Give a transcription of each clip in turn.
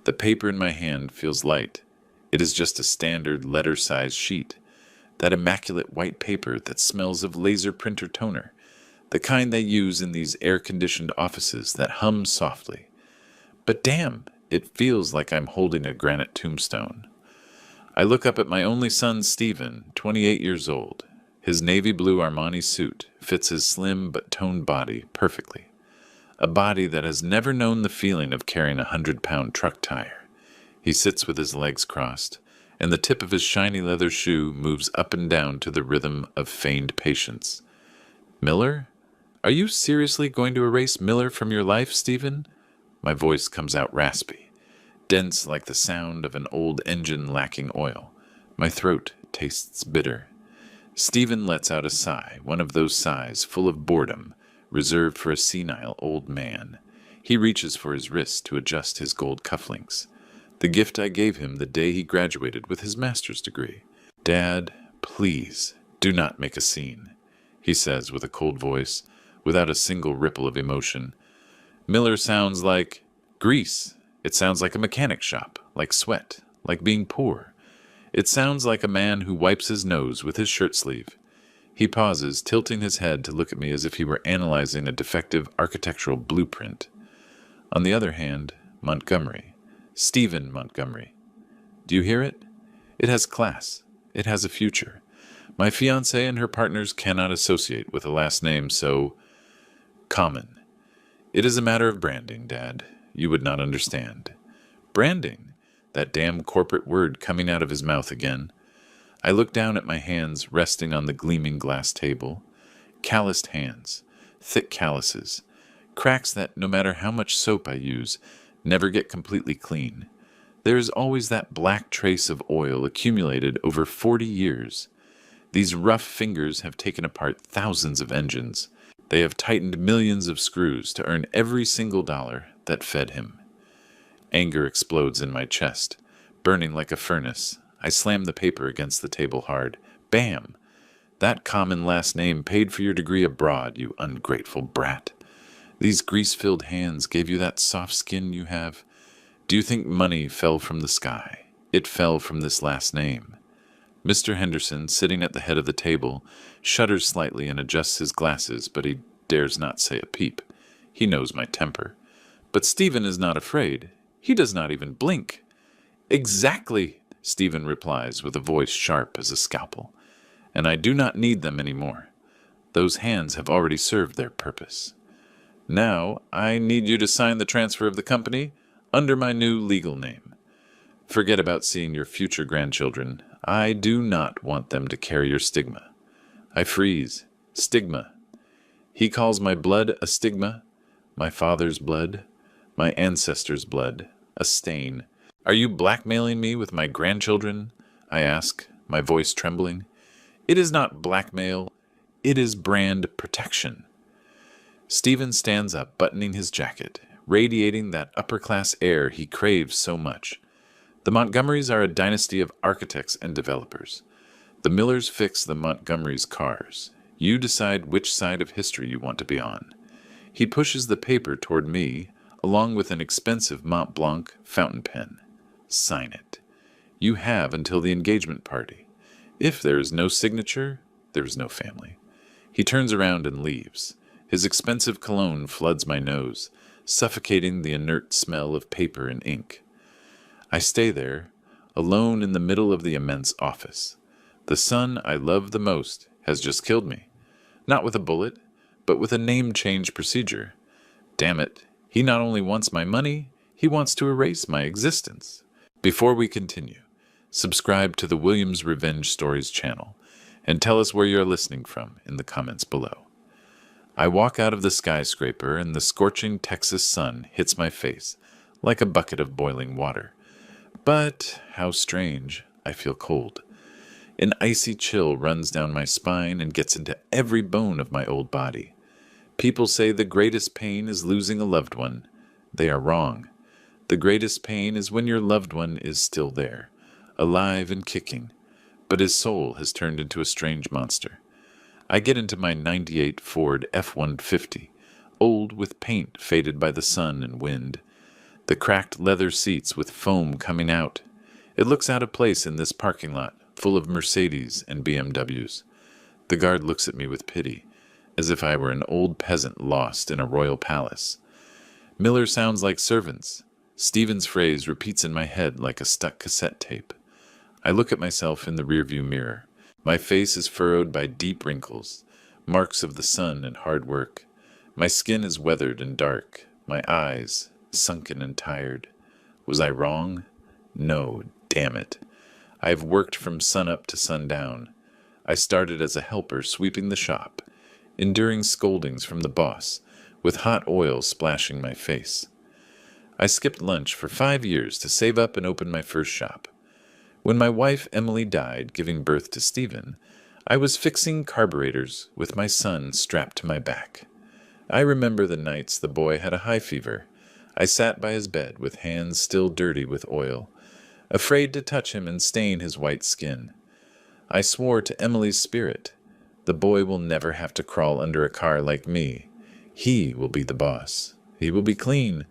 The paper in my hand feels light. It is just a standard letter-sized sheet. That immaculate white paper that smells of laser printer toner. The kind they use in these air-conditioned offices that hum softly. But damn, it feels like I'm holding a granite tombstone. I look up at my only son, Stephen, 28 years old. His navy blue Armani suit fits his slim but toned body perfectly. A body that has never known the feeling of carrying a 100-pound truck tire. He sits with his legs crossed, and the tip of his shiny leather shoe moves up and down to the rhythm of feigned patience. Miller? Are you seriously going to erase Miller from your life, Stephen? My voice comes out raspy, dense like the sound of an old engine lacking oil. My throat tastes bitter. Stephen lets out a sigh, one of those sighs full of boredom, reserved for a senile old man. He reaches for his wrist to adjust his gold cufflinks, the gift I gave him the day he graduated with his master's degree. Dad, please, do not make a scene, he says with a cold voice, without a single ripple of emotion. Miller sounds like grease. It sounds like a mechanic shop, like sweat, like being poor. It sounds like a man who wipes his nose with his shirt sleeve. He pauses, tilting his head to look at me as if he were analyzing a defective architectural blueprint. On the other hand, Montgomery. Stephen Montgomery. Do you hear it? It has class. It has a future. My fiancée and her partners cannot associate with a last name so common. It is a matter of branding, Dad. You would not understand. Branding? That damn corporate word coming out of his mouth again. I look down at my hands resting on the gleaming glass table. Calloused hands. Thick calluses. Cracks that, no matter how much soap I use, never get completely clean. There is always that black trace of oil accumulated over 40 years. These rough fingers have taken apart thousands of engines. They have tightened millions of screws to earn every single dollar that fed him. Anger explodes in my chest, burning like a furnace. I slam the paper against the table hard. Bam! That common last name paid for your degree abroad, you ungrateful brat. These grease-filled hands gave you that soft skin you have. Do you think money fell from the sky? It fell from this last name. Mr. Henderson, sitting at the head of the table, shudders slightly and adjusts his glasses, but he dares not say a peep. He knows my temper. But Stephen is not afraid. He does not even blink. Exactly, Stephen replies with a voice sharp as a scalpel. And I do not need them anymore. Those hands have already served their purpose. Now, I need you to sign the transfer of the company under my new legal name. Forget about seeing your future grandchildren. I do not want them to carry your stigma. I freeze. Stigma. He calls my blood a stigma, my father's blood, my ancestors' blood, a stain. Are you blackmailing me with my grandchildren? I ask, my voice trembling. It is not blackmail. It is brand protection. Stephen stands up, buttoning his jacket, radiating that upper-class air he craves so much. The Montgomerys are a dynasty of architects and developers. The Millers fix the Montgomerys' cars. You decide which side of history you want to be on. He pushes the paper toward me, along with an expensive Mont Blanc fountain pen. Sign it. You have until the engagement party. If there is no signature, there is no family. He turns around and leaves. His expensive cologne floods my nose, suffocating the inert smell of paper and ink. I stay there, alone in the middle of the immense office. The son I love the most has just killed me. Not with a bullet, but with a name change procedure. Damn it, he not only wants my money, he wants to erase my existence. Before we continue, subscribe to the Williams Revenge Stories channel, and tell us where you're listening from in the comments below. I walk out of the skyscraper, and the scorching Texas sun hits my face like a bucket of boiling water. But, how strange, I feel cold. An icy chill runs down my spine and gets into every bone of my old body. People say the greatest pain is losing a loved one. They are wrong. The greatest pain is when your loved one is still there, alive and kicking, but his soul has turned into a strange monster. I get into my '98 Ford F-150, old with paint faded by the sun and wind. The cracked leather seats with foam coming out. It looks out of place in this parking lot, full of Mercedes and BMWs. The guard looks at me with pity, as if I were an old peasant lost in a royal palace. Miller sounds like servants. Stephen's phrase repeats in my head like a stuck cassette tape. I look at myself in the rearview mirror. My face is furrowed by deep wrinkles, marks of the sun and hard work. My skin is weathered and dark, my eyes sunken and tired. Was I wrong? No, damn it. I have worked from sunup to sundown. I started as a helper sweeping the shop, enduring scoldings from the boss, with hot oil splashing my face. I skipped lunch for 5 years to save up and open my first shop. When my wife Emily died, giving birth to Stephen, I was fixing carburetors with my son strapped to my back. I remember the nights the boy had a high fever. I sat by his bed with hands still dirty with oil, afraid to touch him and stain his white skin. I swore to Emily's spirit, the boy will never have to crawl under a car like me. He will be the boss. He will be clean.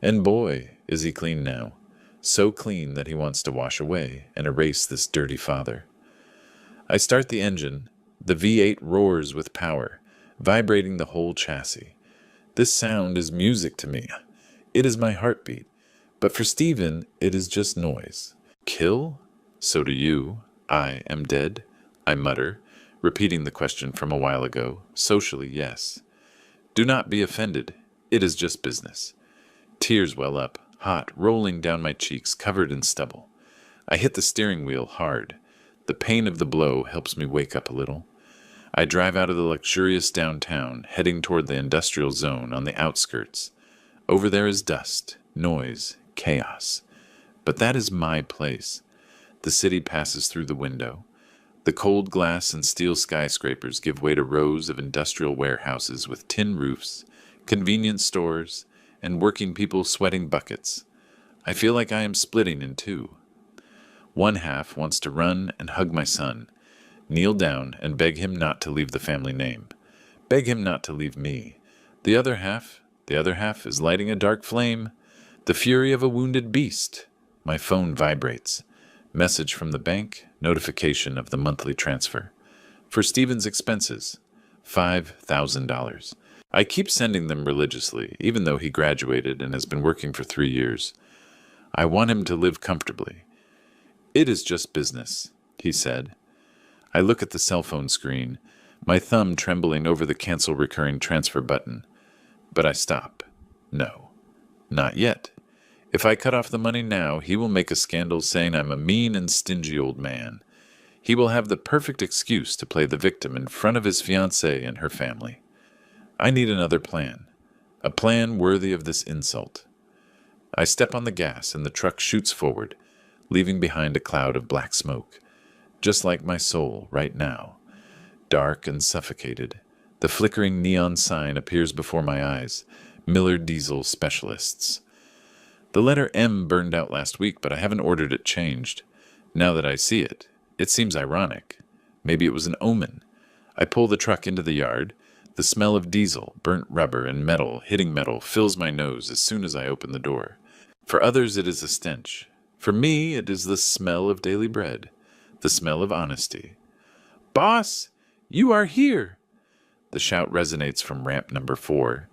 And boy, is he clean now. So clean that he wants to wash away and erase this dirty father. I start the engine. The V8 roars with power, vibrating the whole chassis. This sound is music to me. It is my heartbeat. But for Stephen, it is just noise. Kill? So do you. I am dead, I mutter, repeating the question from a while ago. Socially, yes. Do not be offended. It is just business. Tears well up, hot, rolling down my cheeks, covered in stubble. I hit the steering wheel hard. The pain of the blow helps me wake up a little. I drive out of the luxurious downtown, heading toward the industrial zone on the outskirts. Over there is dust, noise, chaos. But that is my place. The city passes through the window. The cold glass and steel skyscrapers give way to rows of industrial warehouses with tin roofs, convenience stores, and working people sweating buckets. I feel like I am splitting in two. One half wants to run and hug my son, kneel down and beg him not to leave the family name, beg him not to leave me. The other half is lighting a dark flame, the fury of a wounded beast. My phone vibrates. Message from the bank, notification of the monthly transfer. For Stephen's expenses, $5,000. I keep sending them religiously, even though he graduated and has been working for 3 years. I want him to live comfortably. It is just business, he said. I look at the cell phone screen, my thumb trembling over the cancel recurring transfer button. But I stop. No, not yet. If I cut off the money now, he will make a scandal saying I'm a mean and stingy old man. He will have the perfect excuse to play the victim in front of his fiancée and her family. I need another plan, a plan worthy of this insult. I step on the gas and the truck shoots forward, leaving behind a cloud of black smoke, just like my soul right now. Dark and suffocated, the flickering neon sign appears before my eyes, Miller Diesel Specialists. The letter M burned out last week, but I haven't ordered it changed. Now that I see it, it seems ironic. Maybe it was an omen. I pull the truck into the yard. The smell of diesel, burnt rubber, and metal hitting metal fills my nose as soon as I open the door. For others, it is a stench. For me, it is the smell of daily bread, the smell of honesty. "Boss, you are here!" The shout resonates from ramp number 4.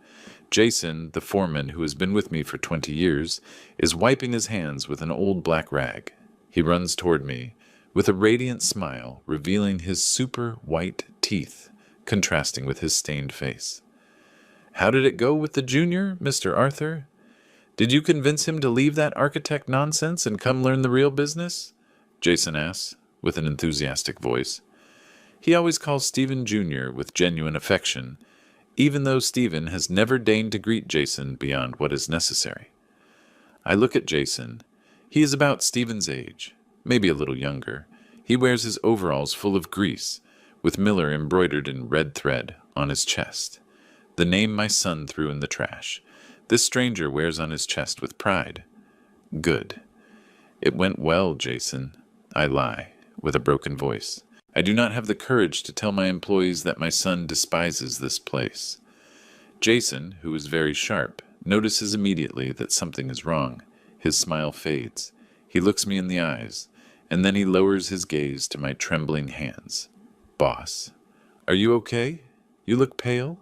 Jason, the foreman who has been with me for 20 years, is wiping his hands with an old black rag. He runs toward me, with a radiant smile, revealing his super white teeth, contrasting with his stained face. "How did it go with the junior, Mr. Arthur? Did you convince him to leave that architect nonsense and come learn the real business?" Jason asks, with an enthusiastic voice. He always calls Stephen Jr. with genuine affection, even though Stephen has never deigned to greet Jason beyond what is necessary. I look at Jason. He is about Stephen's age, maybe a little younger. He wears his overalls full of grease, with Miller embroidered in red thread on his chest. The name my son threw in the trash. This stranger wears on his chest with pride. Good. It went well, Jason. I lie, with a broken voice. I do not have the courage to tell my employees that my son despises this place. Jason, who is very sharp, notices immediately that something is wrong. His smile fades. He looks me in the eyes, and then he lowers his gaze to my trembling hands. Boss, are you okay? You look pale.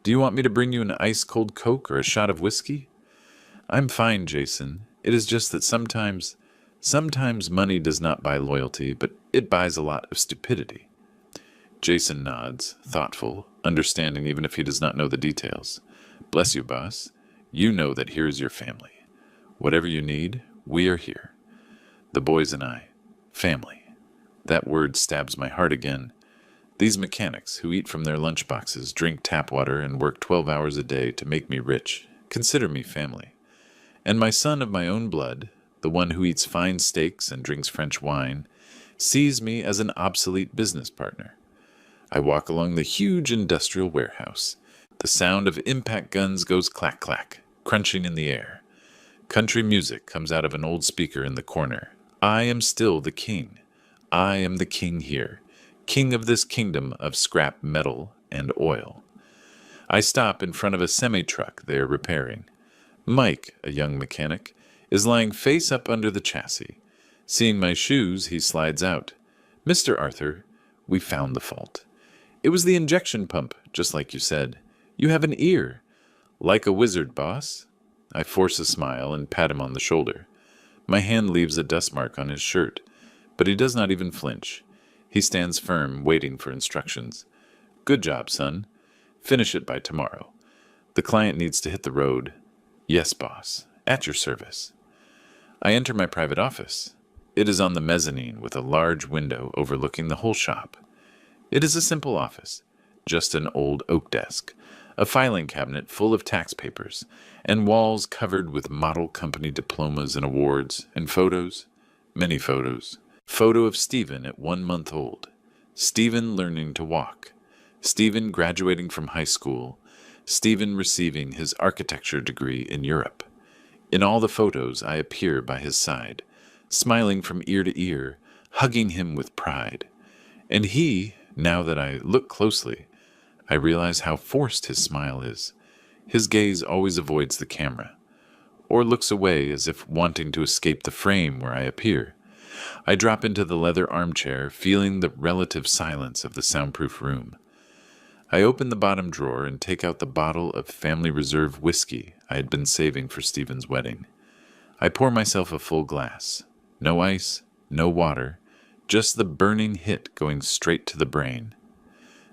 Do you want me to bring you an ice-cold Coke or a shot of whiskey? I'm fine, Jason. It is just that sometimes money does not buy loyalty, but it buys a lot of stupidity. Jason nods, thoughtful, understanding even if he does not know the details. Bless you, boss. You know that here is your family. Whatever you need, we are here. The boys and I. Family. That word stabs my heart again. These mechanics who eat from their lunchboxes, drink tap water, and work 12 hours a day to make me rich, consider me family. And my son of my own blood, the one who eats fine steaks and drinks French wine, sees me as an obsolete business partner. I walk along the huge industrial warehouse. The sound of impact guns goes clack-clack, crunching in the air. Country music comes out of an old speaker in the corner. I am still the king. I am the king here, king of this kingdom of scrap metal and oil. I stop in front of a semi-truck they are repairing. Mike, a young mechanic, is lying face up under the chassis. Seeing my shoes, he slides out. Mr. Arthur, we found the fault. It was the injection pump, just like you said. You have an ear. Like a wizard, boss. I force a smile and pat him on the shoulder. My hand leaves a dust mark on his shirt, but he does not even flinch. He stands firm, waiting for instructions. Good job, son. Finish it by tomorrow. The client needs to hit the road. Yes, boss. At your service. I enter my private office. It is on the mezzanine with a large window overlooking the whole shop. It is a simple office, just an old oak desk, a filing cabinet full of tax papers, and walls covered with model company diplomas and awards, and photos, many photos. Photo of Stephen at 1 month old, Stephen learning to walk, Stephen graduating from high school, Stephen receiving his architecture degree in Europe. In all the photos I appear by his side, smiling from ear to ear, hugging him with pride. And he, now that I look closely, I realize how forced his smile is. His gaze always avoids the camera, or looks away as if wanting to escape the frame where I appear. I drop into the leather armchair, feeling the relative silence of the soundproof room. I open the bottom drawer and take out the bottle of Family Reserve whiskey I had been saving for Stephen's wedding. I pour myself a full glass. No ice, no water, just the burning hit going straight to the brain.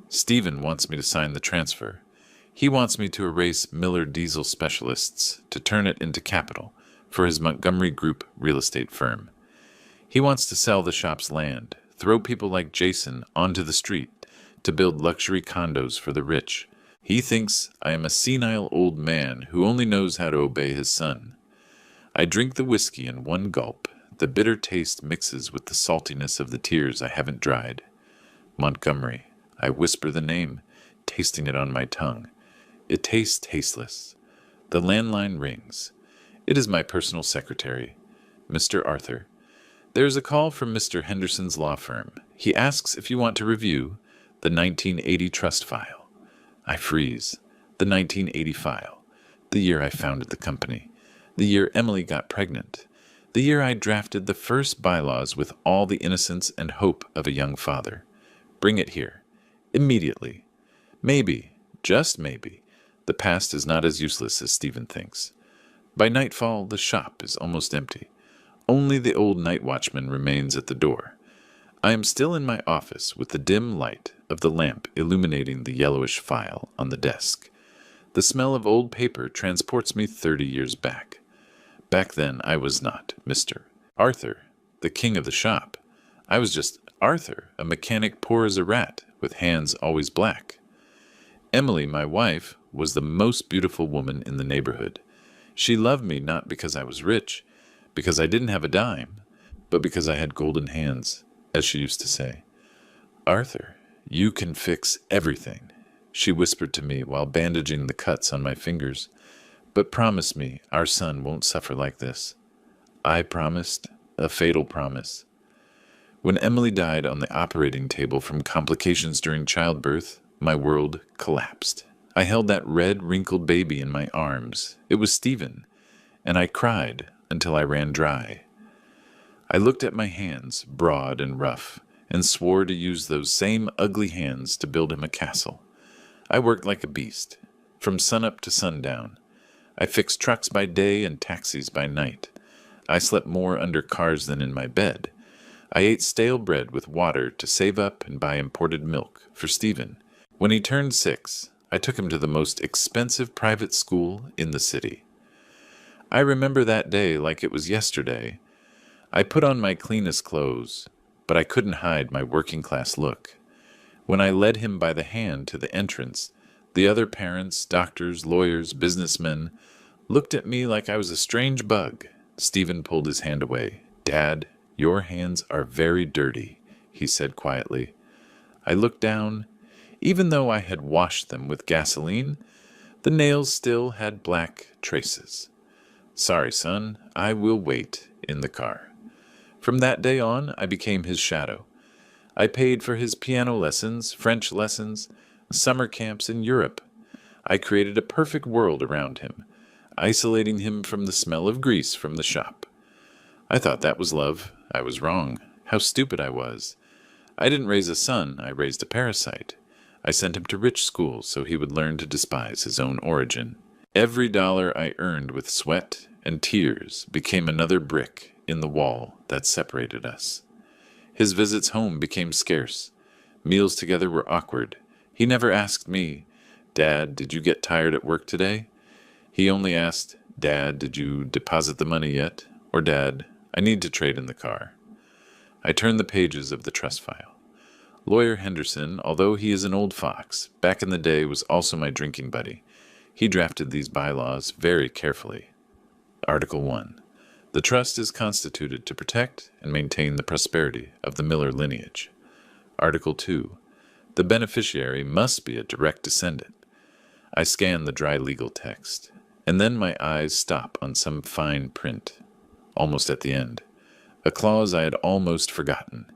Stephen wants me to sign the transfer. He wants me to erase Miller Diesel Specialists to turn it into capital for his Montgomery Group real estate firm. He wants to sell the shop's land, throw people like Jason onto the street to build luxury condos for the rich. He thinks I am a senile old man who only knows how to obey his son. I drink the whiskey in one gulp. The bitter taste mixes with the saltiness of the tears I haven't dried. Montgomery. I whisper the name, tasting it on my tongue. It tastes tasteless. The landline rings. It is my personal secretary, Mr. Arthur. There is a call from Mr. Henderson's law firm. He asks if you want to review the 1980 trust file. I freeze. The 1980 file. The year I founded the company. The year Emily got pregnant. The year I drafted the first bylaws with all the innocence and hope of a young father. Bring it here. Immediately. Maybe, just maybe, the past is not as useless as Stephen thinks. By nightfall, the shop is almost empty. Only the old night watchman remains at the door. I am still in my office with the dim light of the lamp illuminating the yellowish file on the desk. The smell of old paper transports me 30 years back. Back then, I was not Mr. Arthur, the king of the shop. I was just Arthur, a mechanic poor as a rat, with hands always black. Emily, my wife, was the most beautiful woman in the neighborhood. She loved me not because I was rich, because I didn't have a dime, but because I had golden hands, as she used to say. Arthur, you can fix everything, she whispered to me while bandaging the cuts on my fingers. But promise me our son won't suffer like this. I promised, a fatal promise. When Emily died on the operating table from complications during childbirth, my world collapsed. I held that red, wrinkled baby in my arms. It was Stephen, and I cried until I ran dry. I looked at my hands, broad and rough, and swore to use those same ugly hands to build him a castle. I worked like a beast, from sunup to sundown. I fixed trucks by day and taxis by night. I slept more under cars than in my bed. I ate stale bread with water to save up and buy imported milk for Stephen. When he turned 6, I took him to the most expensive private school in the city. I remember that day like it was yesterday. I put on my cleanest clothes, but I couldn't hide my working-class look. When I led him by the hand to the entrance, the other parents, doctors, lawyers, businessmen looked at me like I was a strange bug. Stephen pulled his hand away. "Dad, your hands are very dirty," he said quietly. I looked down. Even though I had washed them with gasoline, the nails still had black traces. "Sorry, son, I will wait in the car." From that day on, I became his shadow. I paid for his piano lessons, French lessons, summer camps in Europe. I created a perfect world around him, isolating him from the smell of grease from the shop. I thought that was love. I was wrong. How stupid I was. I didn't raise a son, I raised a parasite. I sent him to rich schools so he would learn to despise his own origin. Every dollar I earned with sweat and tears became another brick in the wall that separated us. His visits home became scarce. Meals together were awkward. He never asked me, "Dad, did you get tired at work today?" He only asked, "Dad, did you deposit the money yet?" Or, "Dad, I need to trade in the car." I turned the pages of the trust file. Lawyer Henderson, although he is an old fox, back in the day was also my drinking buddy. He drafted these bylaws very carefully. Article 1. The trust is constituted to protect and maintain the prosperity of the Miller lineage. Article 2. The beneficiary must be a direct descendant. I scan the dry legal text, and then my eyes stop on some fine print. Almost at the end, a clause I had almost forgotten,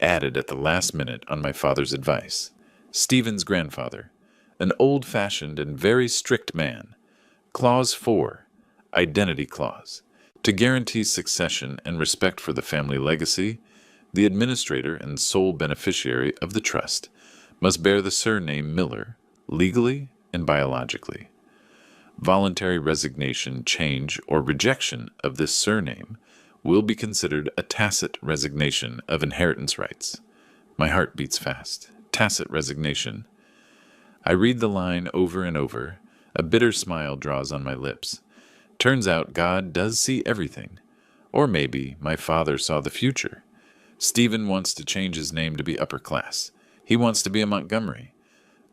added at the last minute on my father's advice. Stephen's grandfather, an old-fashioned and very strict man. Clause 4, Identity Clause. To guarantee succession and respect for the family legacy, the administrator and sole beneficiary of the trust must bear the surname Miller, legally and biologically. Voluntary resignation, change, or rejection of this surname will be considered a tacit resignation of inheritance rights. My heart beats fast. Tacit resignation. I read the line over and over. A bitter smile draws on my lips. Turns out God does see everything. Or maybe my father saw the future. Stephen wants to change his name to be upper class. He wants to be a Montgomery.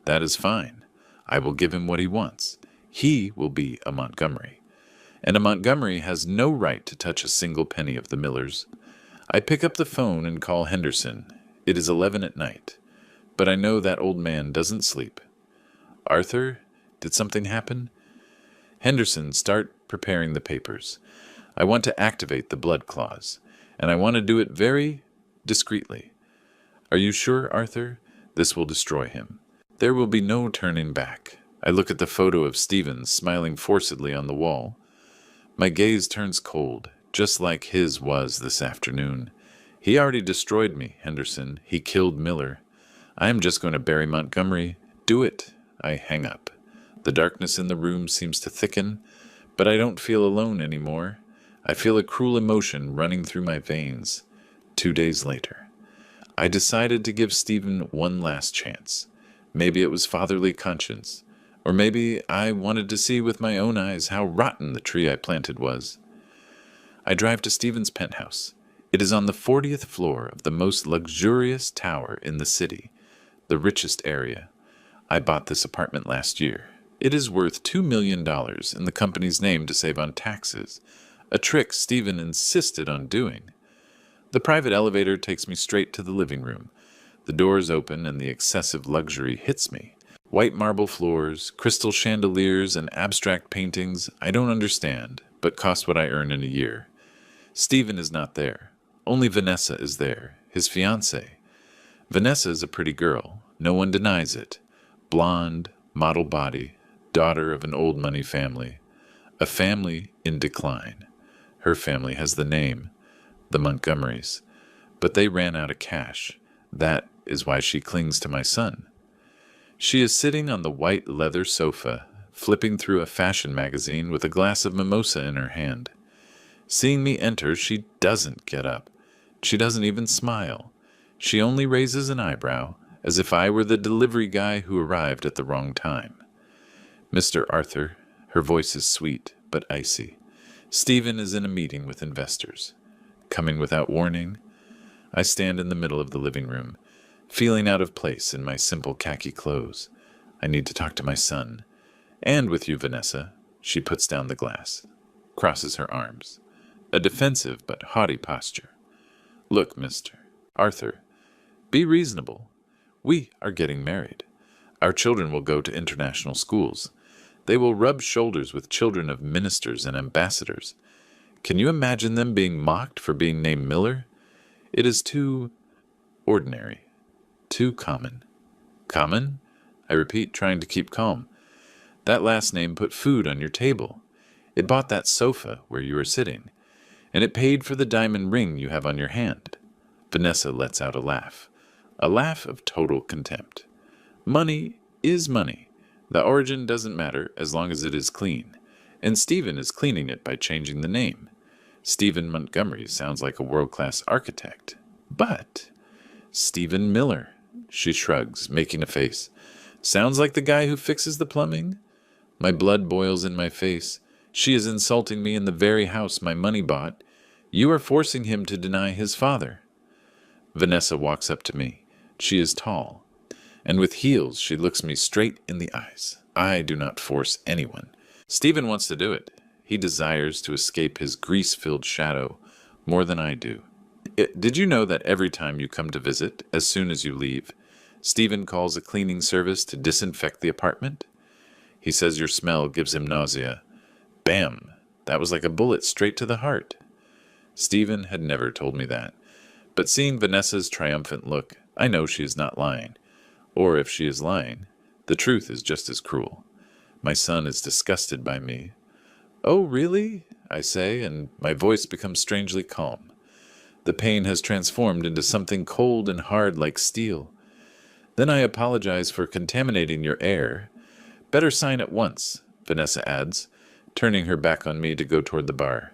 That is fine. I will give him what he wants. He will be a Montgomery. And a Montgomery has no right to touch a single penny of the Millers. I pick up the phone and call Henderson. It is 11 at night. But I know that old man doesn't sleep. "Arthur, did something happen?" "Henderson, start preparing the papers. I want to activate the blood clause, and I want to do it very discreetly." "Are you sure, Arthur? This will destroy him. There will be no turning back." I look at the photo of Stephen smiling forcedly on the wall. My gaze turns cold, just like his was this afternoon. He already destroyed me, Henderson. He killed Miller. I am just going to bury Montgomery. Do it. I hang up. The darkness in the room seems to thicken, but I don't feel alone anymore. I feel a cruel emotion running through my veins. 2 days later, I decided to give Stephen one last chance. Maybe it was fatherly conscience. Or maybe I wanted to see with my own eyes how rotten the tree I planted was. I drive to Stephen's penthouse. It is on the 40th floor of the most luxurious tower in the city, the richest area. I bought this apartment last year. It is worth $2 million in the company's name to save on taxes, a trick Stephen insisted on doing. The private elevator takes me straight to the living room. The doors open and the excessive luxury hits me. White marble floors, crystal chandeliers, and abstract paintings I don't understand, but cost what I earn in a year. Stephen is not there. Only Vanessa is there, his fiancée. Vanessa is a pretty girl. No one denies it. Blonde, model body, daughter of an old money family, a family in decline. Her family has the name, the Montgomerys, but they ran out of cash. That is why she clings to my son. She is sitting on the white leather sofa, flipping through a fashion magazine with a glass of mimosa in her hand. Seeing me enter, she doesn't get up. She doesn't even smile. She only raises an eyebrow, as if I were the delivery guy who arrived at the wrong time. Mr. Arthur, her voice is sweet, but icy. Stephen is in a meeting with investors. Coming without warning, I stand in the middle of the living room, feeling out of place in my simple khaki clothes. I need to talk to my son. And with you, Vanessa. She puts down the glass, crosses her arms. A defensive but haughty posture. Look, Mr. Arthur, be reasonable. We are getting married. Our children will go to international schools. They will rub shoulders with children of ministers and ambassadors. Can you imagine them being mocked for being named Miller? It is too ordinary, too common. Common? I repeat, trying to keep calm. That last name put food on your table. It bought that sofa where you are sitting, and it paid for the diamond ring you have on your hand. Vanessa lets out a laugh of total contempt. Money is money. The origin doesn't matter as long as it is clean, and Stephen is cleaning it by changing the name. Stephen Montgomery sounds like a world-class architect, but Stephen Miller, she shrugs, making a face. Sounds like the guy who fixes the plumbing? My blood boils in my face. She is insulting me in the very house my money bought. You are forcing him to deny his father. Vanessa walks up to me. She is tall, and with heels she looks me straight in the eyes. I do not force anyone. Stephen wants to do it. He desires to escape his grease-filled shadow more than I do. Did you know that every time you come to visit, as soon as you leave, Stephen calls a cleaning service to disinfect the apartment? He says your smell gives him nausea. Bam! That was like a bullet straight to the heart. Stephen had never told me that. But seeing Vanessa's triumphant look, I know she is not lying. Or if she is lying, the truth is just as cruel. My son is disgusted by me. Oh, really? I say, and my voice becomes strangely calm. The pain has transformed into something cold and hard like steel. Then I apologize for contaminating your air. Better sign at once, Vanessa adds, turning her back on me to go toward the bar.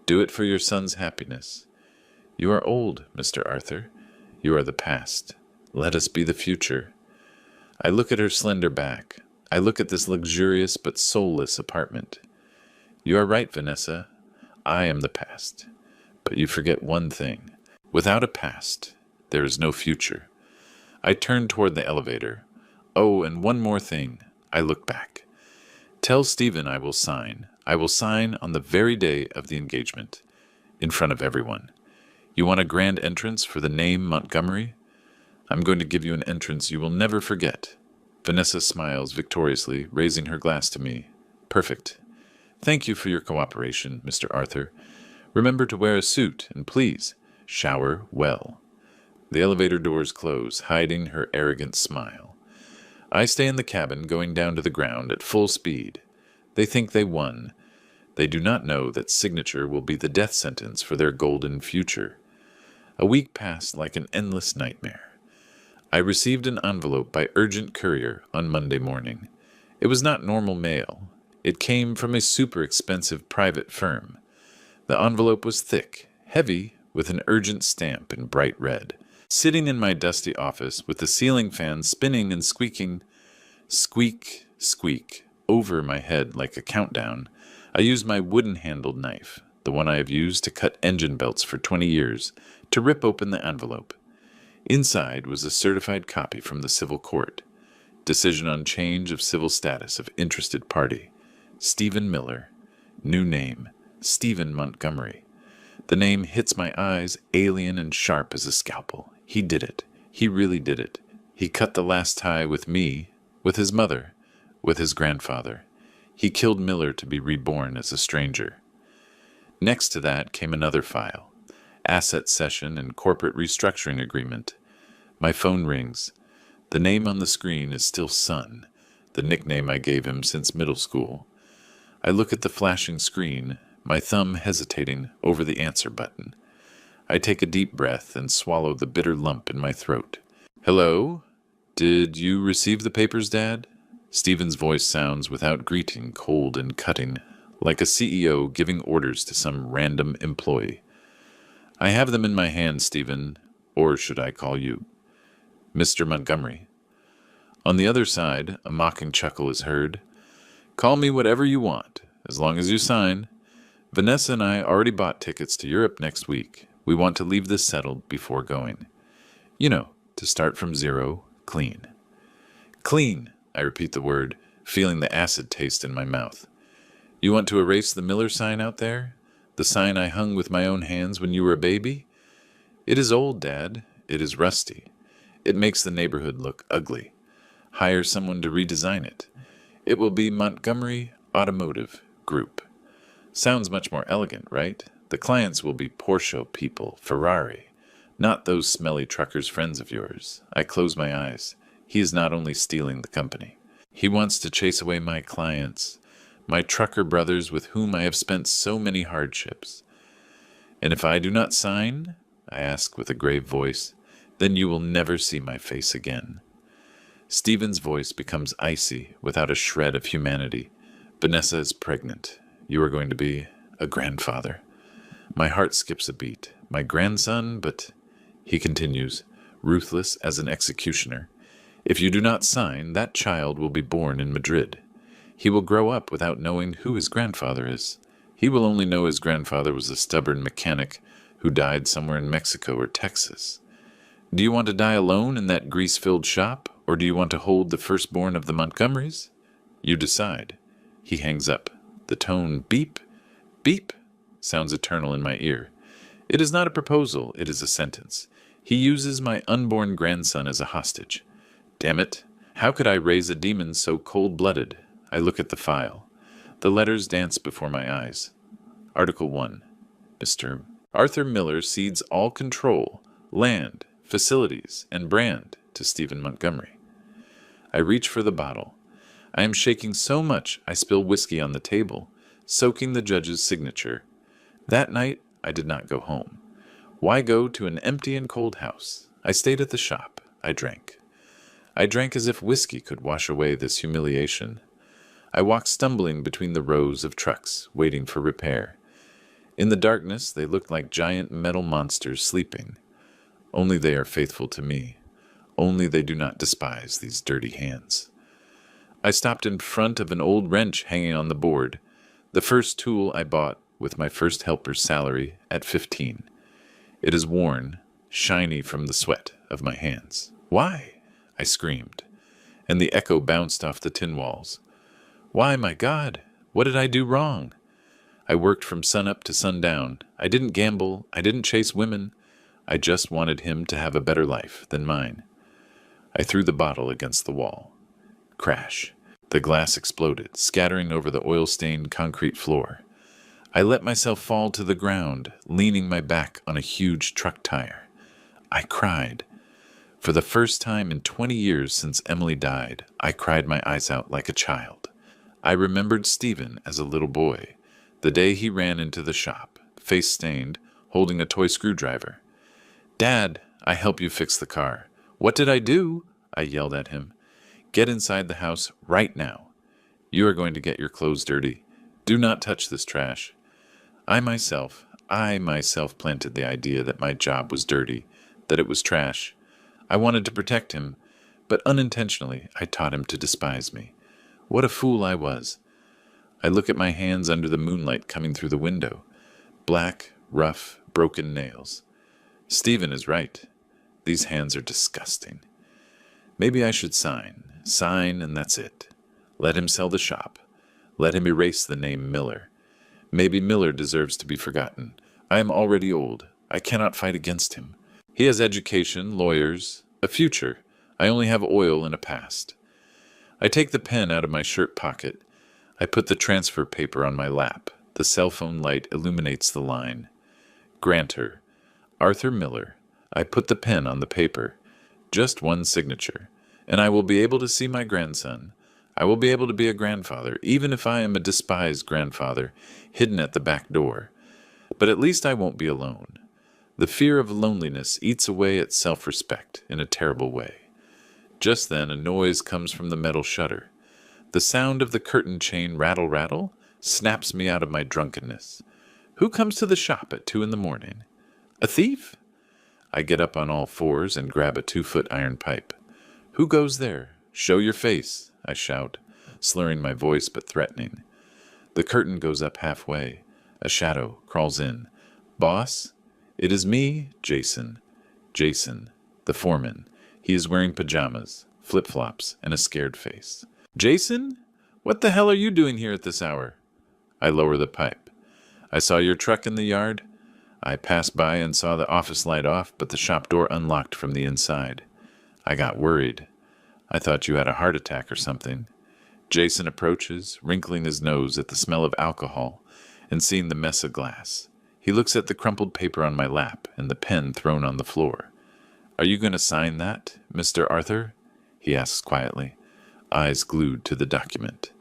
Do it for your son's happiness. You are old, Mr. Arthur. You are the past. Let us be the future. I look at her slender back. I look at this luxurious but soulless apartment. You are right, Vanessa. I am the past. But you forget one thing. Without a past, there is no future. I turn toward the elevator. Oh, and one more thing. I look back. Tell Stephen I will sign. I will sign on the very day of the engagement, in front of everyone. You want a grand entrance for the name Montgomery? I'm going to give you an entrance you will never forget. Vanessa smiles victoriously, raising her glass to me. Perfect. Thank you for your cooperation, Mr. Arthur. Remember to wear a suit, and please, shower well. The elevator doors close, hiding her arrogant smile. I stay in the cabin, going down to the ground at full speed. They think they won. They do not know that signature will be the death sentence for their golden future. A week passed like an endless nightmare. I received an envelope by urgent courier on Monday morning. It was not normal mail. It came from a super expensive private firm. The envelope was thick, heavy, with an urgent stamp in bright red. Sitting in my dusty office with the ceiling fan spinning and squeaking, squeak, squeak, over my head like a countdown, I used my wooden-handled knife, the one I have used to cut engine belts for 20 years, to rip open the envelope. Inside was a certified copy from the civil court. Decision on change of civil status of interested party. Stephen Miller. New name. Stephen Montgomery. The name hits my eyes, alien and sharp as a scalpel. He did it. He really did it. He cut the last tie with me, with his mother, with his grandfather. He killed Miller to be reborn as a stranger. Next to that came another file. Asset cession and corporate restructuring agreement. My phone rings. The name on the screen is still Son. the nickname I gave him since middle school. I look at the flashing screen, my thumb hesitating over the answer button. I take a deep breath and swallow the bitter lump in my throat. Hello? Did you receive the papers, Dad? Stephen's voice sounds without greeting, cold and cutting, like a CEO giving orders to some random employee. I have them in my hand, Stephen, or should I call you Mr. Montgomery? On the other side, a mocking chuckle is heard. Call me whatever you want, as long as you sign. Vanessa and I already bought tickets to Europe next week. We want to leave this settled before going. You know, to start from zero, clean. Clean, I repeat the word, feeling the acid taste in my mouth. You want to erase the Miller sign out there? The sign I hung with my own hands when you were a baby? It is old, Dad. It is rusty. It makes the neighborhood look ugly. Hire someone to redesign it. It will be Montgomery Automotive Group. Sounds much more elegant, right? The clients will be Porsche people, Ferrari, not those smelly truckers friends of yours. I close my eyes. He is not only stealing the company. He wants to chase away my clients, my trucker brothers with whom I have spent so many hardships. And if I do not sign, I ask with a grave voice, then you will never see my face again. Stephen's voice becomes icy without a shred of humanity. Vanessa is pregnant. You are going to be a grandfather. My heart skips a beat. My grandson, but he continues, ruthless as an executioner. If you do not sign, that child will be born in Madrid. He will grow up without knowing who his grandfather is. He will only know his grandfather was a stubborn mechanic who died somewhere in Mexico or Texas. Do you want to die alone in that grease-filled shop, or do you want to hold the firstborn of the Montgomerys? You decide. He hangs up. The tone beep, beep, sounds eternal in my ear. It is not a proposal, it is a sentence. He uses my unborn grandson as a hostage. Damn it, how could I raise a demon so cold-blooded? I look at the file. The letters dance before my eyes. Article 1. Mr. Arthur Miller cedes all control, land, facilities, and brand to Stephen Montgomery. I reach for the bottle. I am shaking so much I spill whiskey on the table, soaking the judge's signature. That night, I did not go home. Why go to an empty and cold house? I stayed at the shop. I drank. I drank as if whiskey could wash away this humiliation. I walked stumbling between the rows of trucks, waiting for repair. In the darkness, they looked like giant metal monsters sleeping. Only they are faithful to me. Only they do not despise these dirty hands. I stopped in front of an old wrench hanging on the board, the first tool I bought with my first helper's salary at 15. It is worn, shiny from the sweat of my hands. Why? I screamed, and the echo bounced off the tin walls. Why, my God, what did I do wrong? I worked from sunup to sundown. I didn't gamble. I didn't chase women. I just wanted him to have a better life than mine. I threw the bottle against the wall. Crash. The glass exploded, scattering over the oil-stained concrete floor. I let myself fall to the ground, leaning my back on a huge truck tire. I cried. For the first time in 20 years since Emily died, I cried my eyes out like a child. I remembered Stephen as a little boy, the day he ran into the shop, face-stained, holding a toy screwdriver. Dad, I help you fix the car. What did I do? I yelled at him. Get inside the house right now. You are going to get your clothes dirty. Do not touch this trash. I myself planted the idea that my job was dirty, that it was trash. I wanted to protect him, but unintentionally I taught him to despise me. What a fool I was. I look at my hands under the moonlight coming through the window. Black, rough, broken nails. Stephen is right. These hands are disgusting. Maybe I should sign. Sign, and that's it. Let him sell the shop. Let him erase the name Miller. Maybe Miller deserves to be forgotten. I am already old. I cannot fight against him. He has education, lawyers, a future. I only have oil and a past. I take the pen out of my shirt pocket. I put the transfer paper on my lap. The cell phone light illuminates the line. Grantor, Arthur Miller. I put the pen on the paper. Just one signature, and I will be able to see my grandson. I will be able to be a grandfather, even if I am a despised grandfather, hidden at the back door. But at least I won't be alone. The fear of loneliness eats away at self-respect in a terrible way. Just then a noise comes from the metal shutter. The sound of the curtain chain rattle snaps me out of my drunkenness. Who comes to the shop at 2 a.m? A thief? I get up on all fours and grab a 2-foot iron pipe. Who goes there? Show your face, I shout, slurring my voice but threatening. The curtain goes up halfway. A shadow crawls in. Boss? It is me, Jason. Jason, the foreman. He is wearing pajamas, flip-flops, and a scared face. Jason? What the hell are you doing here at this hour? I lower the pipe. I saw your truck in the yard. I passed by and saw the office light off, but the shop door unlocked from the inside. I got worried. I thought you had a heart attack or something. Jason approaches, wrinkling his nose at the smell of alcohol and seeing the mess of glass. He looks at the crumpled paper on my lap and the pen thrown on the floor. Are you going to sign that, Mr. Arthur? He asks quietly, eyes glued to the document.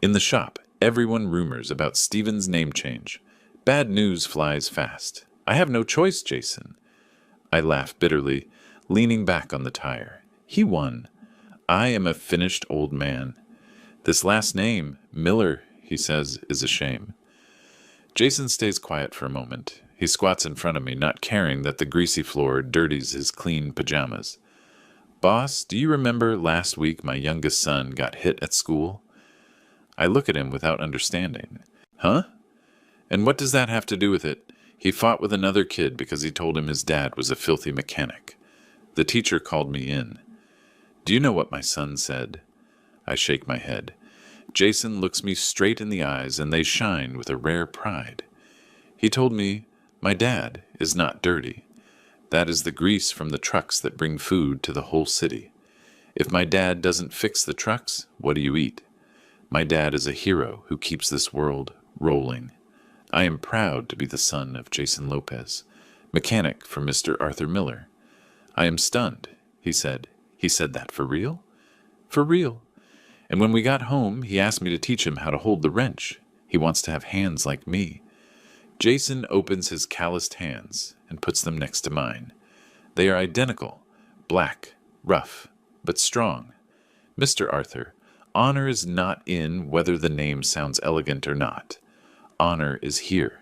In the shop, everyone rumors about Stephen's name change. Bad news flies fast. I have no choice, Jason. I laugh bitterly, leaning back on the tire. He won. I am a finished old man. This last name, Miller, he says, is a shame. Jason stays quiet for a moment. He squats in front of me, not caring that the greasy floor dirties his clean pajamas. Boss, do you remember last week my youngest son got hit at school? I look at him without understanding. Huh? And what does that have to do with it? He fought with another kid because he told him his dad was a filthy mechanic. The teacher called me in. Do you know what my son said? I shake my head. Jason looks me straight in the eyes, and they shine with a rare pride. He told me, my dad is not dirty. That is the grease from the trucks that bring food to the whole city. If my dad doesn't fix the trucks, what do you eat? My dad is a hero who keeps this world rolling. I am proud to be the son of Jason Lopez, mechanic for Mr. Arthur Miller. I am stunned, he said. He said that for real? For real. And when we got home, he asked me to teach him how to hold the wrench. He wants to have hands like me. Jason opens his calloused hands and puts them next to mine. They are identical, black, rough, but strong. Mr. Arthur, honor is not in whether the name sounds elegant or not. Honor is here.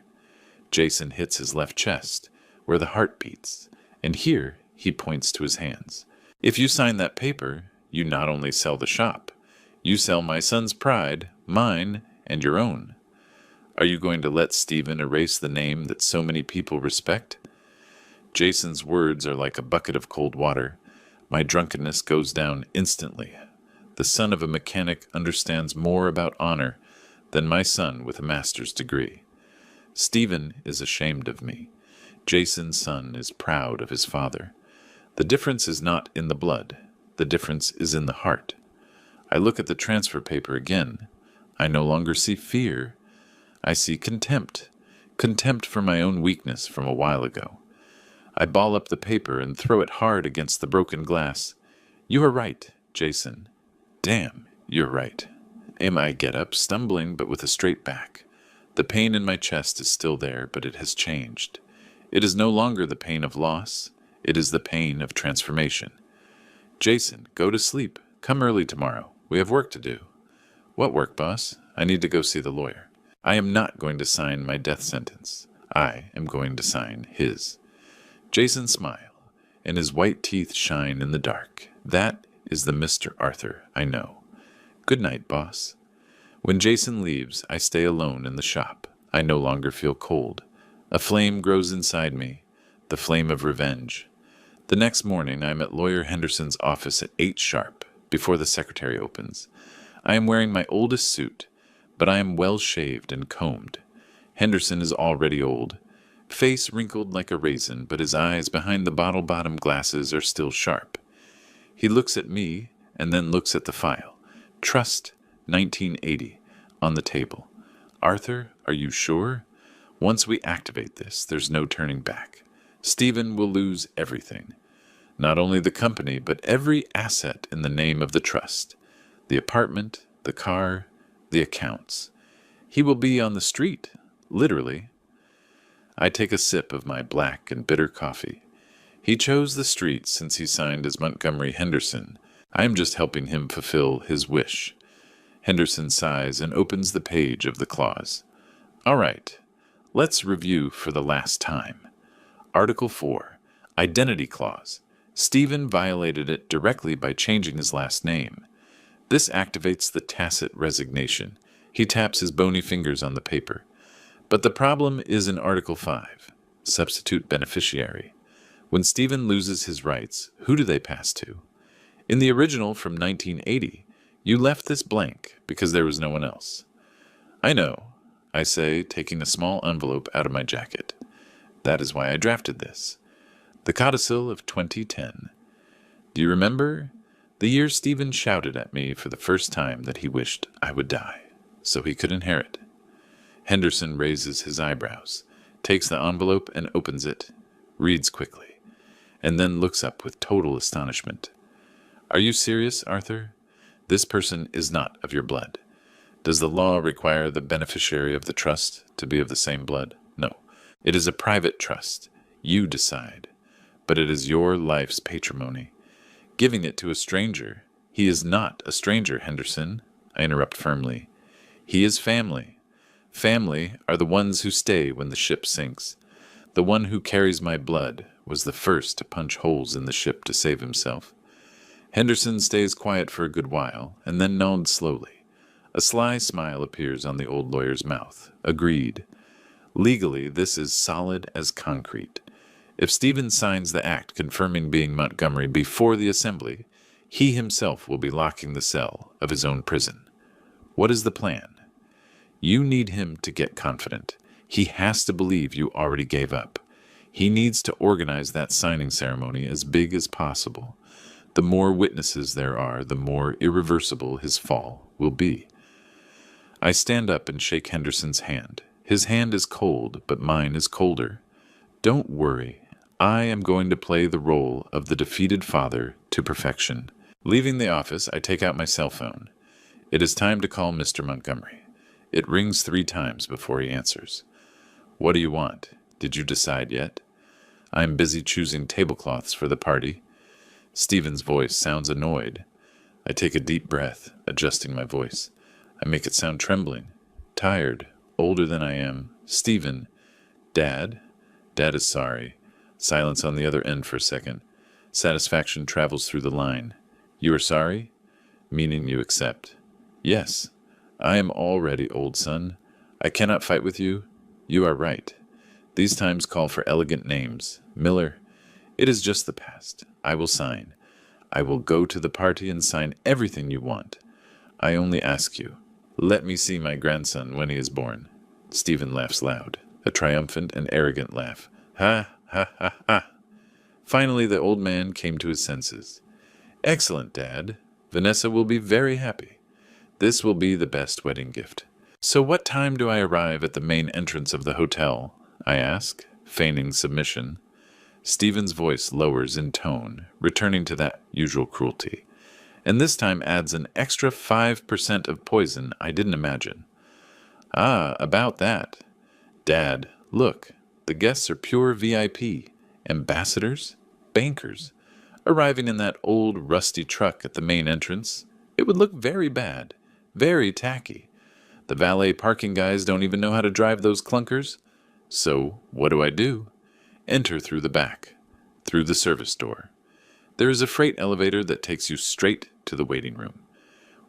Jason hits his left chest, where the heart beats, and here he points to his hands. If you sign that paper, you not only sell the shop, you sell my son's pride, mine, and your own. Are you going to let Stephen erase the name that so many people respect? Jason's words are like a bucket of cold water. My drunkenness goes down instantly. The son of a mechanic understands more about honor than my son with a master's degree. Stephen is ashamed of me. Jason's son is proud of his father. The difference is not in the blood. The difference is in the heart. I look at the transfer paper again. I no longer see fear. I see contempt. Contempt for my own weakness from a while ago. I ball up the paper and throw it hard against the broken glass. You are right, Jason. Damn, you're right. I get up, stumbling but with a straight back. The pain in my chest is still there, but it has changed. It is no longer the pain of loss. It is the pain of transformation. Jason, go to sleep. Come early tomorrow. We have work to do. What work, boss? I need to go see the lawyer. I am not going to sign my death sentence. I am going to sign his. Jason smiles, and his white teeth shine in the dark. That is the Mr. Arthur I know. Good night, boss. When Jason leaves, I stay alone in the shop. I no longer feel cold. A flame grows inside me, the flame of revenge. The next morning, I am at Lawyer Henderson's office at 8 sharp, before the secretary opens. I am wearing my oldest suit, but I am well shaved and combed. Henderson is already old, face wrinkled like a raisin, but his eyes behind the bottle-bottom glasses are still sharp. He looks at me and then looks at the file. Trust 1980 on the table. Arthur, are you sure? Once we activate this, there's no turning back. Stephen will lose everything. Not only the company, but every asset in the name of the trust. The apartment, the car, the accounts. He will be on the street, literally. I take a sip of my black and bitter coffee. He chose the street since he signed as Montgomery Henderson. I am just helping him fulfill his wish. Henderson sighs and opens the page of the clause. All right, let's review for the last time. Article 4, Identity Clause. Stephen violated it directly by changing his last name. This activates the tacit resignation. He taps his bony fingers on the paper. But the problem is in Article 5, Substitute Beneficiary. When Stephen loses his rights, who do they pass to? In the original from 1980, you left this blank because there was no one else. I know, I say, taking a small envelope out of my jacket. That is why I drafted this. The codicil of 2010. Do you remember? The year Stephen shouted at me for the first time that he wished I would die, so he could inherit. Henderson raises his eyebrows, takes the envelope and opens it, reads quickly, and then looks up with total astonishment. Are you serious, Arthur? This person is not of your blood. Does the law require the beneficiary of the trust to be of the same blood? No. It is a private trust. You decide. But it is your life's patrimony. Giving it to a stranger. He is not a stranger, Henderson, I interrupt firmly. He is family. Family are the ones who stay when the ship sinks. The one who carries my blood was the first to punch holes in the ship to save himself. Henderson stays quiet for a good while, and then nods slowly. A sly smile appears on the old lawyer's mouth. Agreed. Legally, this is solid as concrete. If Stephen signs the act confirming being Montgomery before the assembly, he himself will be locking the cell of his own prison. What is the plan? You need him to get confident. He has to believe you already gave up. He needs to organize that signing ceremony as big as possible. The more witnesses there are, the more irreversible his fall will be. I stand up and shake Henderson's hand. His hand is cold, but mine is colder. Don't worry. I am going to play the role of the defeated father to perfection. Leaving the office, I take out my cell phone. It is time to call Mr. Montgomery. It rings 3 times before he answers. What do you want? Did you decide yet? I am busy choosing tablecloths for the party. Stephen's voice sounds annoyed. I take a deep breath, adjusting my voice. I make it sound trembling, tired, older than I am. Stephen. Dad? Dad is sorry. Silence on the other end for a second. Satisfaction travels through the line. You are sorry? Meaning you accept. Yes. I am already old, son. I cannot fight with you. You are right. These times call for elegant names. Miller. It is just the past. I will sign. I will go to the party and sign everything you want. I only ask you. Let me see my grandson when he is born. Stephen laughs loud, a triumphant and arrogant laugh. Ha, ha, ha, ha. Finally, the old man came to his senses. Excellent, Dad. Vanessa will be very happy. This will be the best wedding gift. So what time do I arrive at the main entrance of the hotel? I ask, feigning submission. Stephen's voice lowers in tone, returning to that usual cruelty, and this time adds an extra 5% of poison I didn't imagine. Ah, about that. Dad, look, the guests are pure VIP, ambassadors, bankers, arriving in that old rusty truck at the main entrance. It would look very bad, very tacky. The valet parking guys don't even know how to drive those clunkers. So, what do? Enter through the back, through the service door. There is a freight elevator that takes you straight to the waiting room.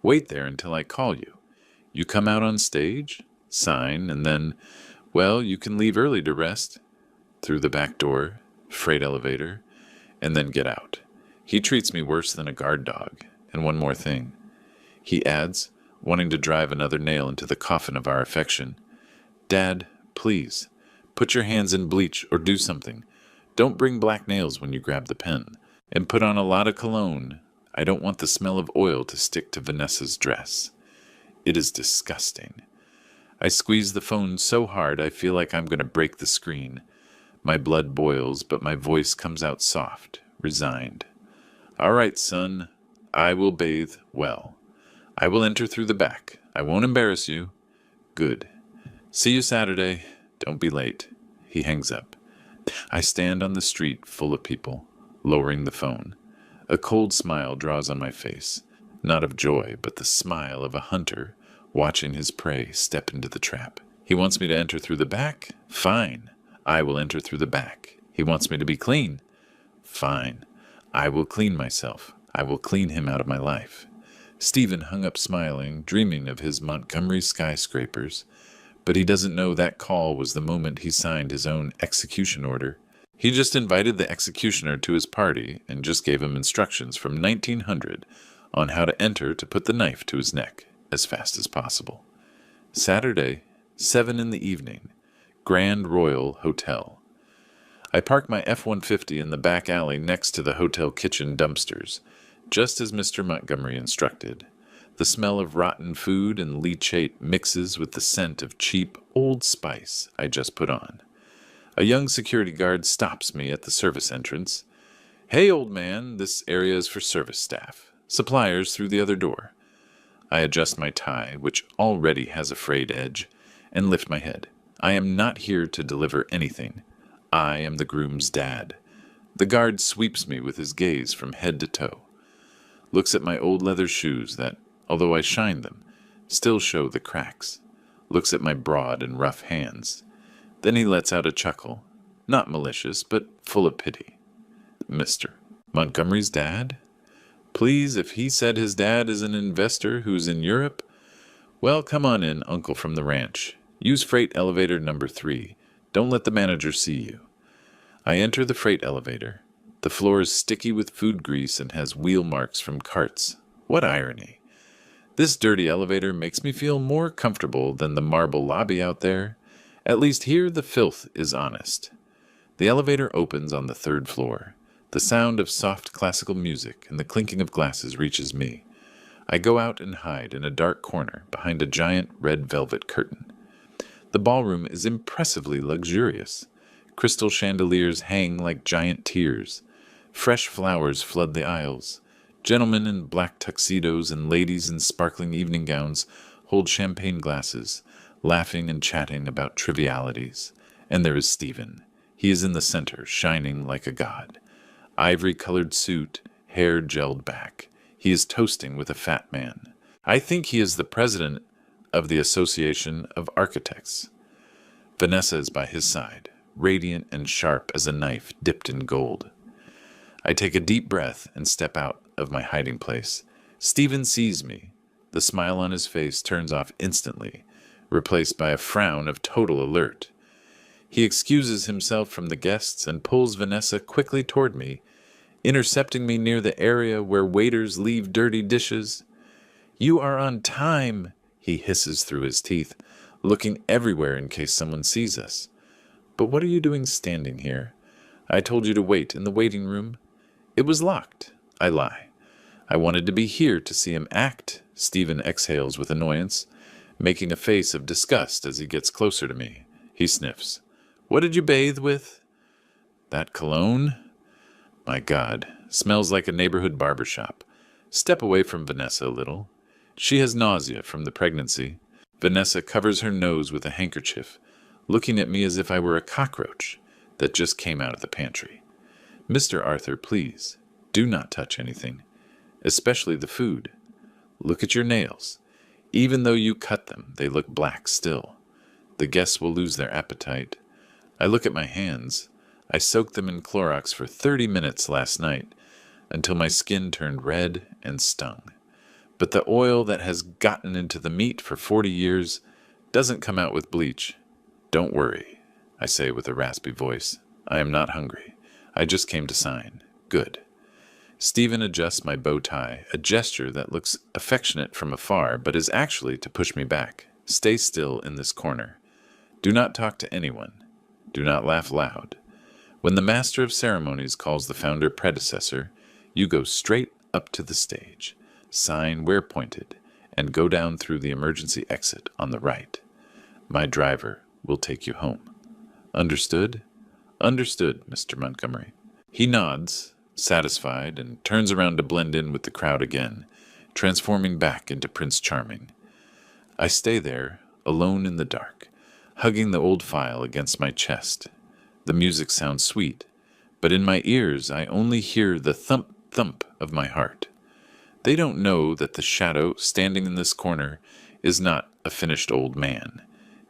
Wait there until I call you. You come out on stage, sign, and then, well, you can leave early to rest. Through the back door, freight elevator, and then get out. He treats me worse than a guard dog. And one more thing. He adds, wanting to drive another nail into the coffin of our affection. Dad, please, put your hands in bleach or do something. Don't bring black nails when you grab the pen. And put on a lot of cologne. I don't want the smell of oil to stick to Vanessa's dress. It is disgusting. I squeeze the phone so hard I feel like I'm going to break the screen. My blood boils, but my voice comes out soft, resigned. All right, son, I will bathe well. I will enter through the back. I won't embarrass you. Good. See you Saturday. Don't be late. He hangs up. I stand on the street full of people, lowering the phone. A cold smile draws on my face, not of joy, but the smile of a hunter watching his prey step into the trap. He wants me to enter through the back? Fine. I will enter through the back. He wants me to be clean? Fine. I will clean myself. I will clean him out of my life. Stephen hung up smiling, dreaming of his Montgomery skyscrapers, but he doesn't know that call was the moment he signed his own execution order. He just invited the executioner to his party and just gave him instructions from 1900 on how to enter to put the knife to his neck as fast as possible. Saturday, 7 in the evening, Grand Royal Hotel. I park my F-150 in the back alley next to the hotel kitchen dumpsters, just as Mr. Montgomery instructed. The smell of rotten food and leachate mixes with the scent of cheap Old Spice I just put on. A young security guard stops me at the service entrance. Hey, old man, this area is for service staff. Suppliers through the other door. I adjust my tie, which already has a frayed edge, and lift my head. I am not here to deliver anything. I am the groom's dad. The guard sweeps me with his gaze from head to toe. Looks at my old leather shoes that, although I shine them, still show the cracks. Looks at my broad and rough hands. Then he lets out a chuckle, not malicious, but full of pity. Mr. Montgomery's dad? Please, if he said his dad is an investor who's in Europe, well, come on in, uncle from the ranch. Use freight elevator number 3. Don't let the manager see you. I enter the freight elevator. The floor is sticky with food grease and has wheel marks from carts. What irony. This dirty elevator makes me feel more comfortable than the marble lobby out there. At least here the filth is honest. The elevator opens on the 3rd floor. The sound of soft classical music and the clinking of glasses reaches me. I go out and hide in a dark corner behind a giant red velvet curtain. The ballroom is impressively luxurious. Crystal chandeliers hang like giant tears. Fresh flowers flood the aisles. Gentlemen in black tuxedos and ladies in sparkling evening gowns hold champagne glasses, laughing and chatting about trivialities. And there is Stephen. He is in the center, shining like a god. Ivory-colored suit, hair gelled back. He is toasting with a fat man. I think he is the president of the Association of Architects. Vanessa is by his side, radiant and sharp as a knife dipped in gold. I take a deep breath and step out of my hiding place. Stephen sees me. The smile on his face turns off instantly, replaced by a frown of total alert. He excuses himself from the guests and pulls Vanessa quickly toward me, intercepting me near the area where waiters leave dirty dishes. "You are on time," he hisses through his teeth, looking everywhere in case someone sees us. "But what are you doing standing here? I told you to wait in the waiting room." "It was locked." I lie. "I wanted to be here to see him act." Stephen exhales with annoyance, making a face of disgust as he gets closer to me. He sniffs. "What did you bathe with?" "That cologne?" My God, smells like a neighborhood barber shop. Step away from Vanessa a little. She has nausea from the pregnancy. Vanessa covers her nose with a handkerchief, looking at me as if I were a cockroach that just came out of the pantry. "Mr. Arthur, please, do not touch anything, especially the food. Look at your nails. Even though you cut them, they look black still. The guests will lose their appetite." I look at my hands. I soaked them in Clorox for 30 minutes last night until my skin turned red and stung. But the oil that has gotten into the meat for 40 years doesn't come out with bleach. "Don't worry," I say with a raspy voice. "I am not hungry. I just came to sign." "Good." Stephen adjusts my bow tie, a gesture that looks affectionate from afar but is actually to push me back. "Stay still in this corner. Do not talk to anyone. Do not laugh loud. When the master of ceremonies calls the founder predecessor, you go straight up to the stage, sign where pointed, and go down through the emergency exit on the right. My driver will take you home. Understood?" "Understood, Mr. Montgomery." He nods, satisfied, and turns around to blend in with the crowd again, transforming back into Prince Charming. I stay there, alone in the dark, hugging the old file against my chest. The music sounds sweet, but in my ears I only hear the thump-thump of my heart. They don't know that the shadow standing in this corner is not a finished old man.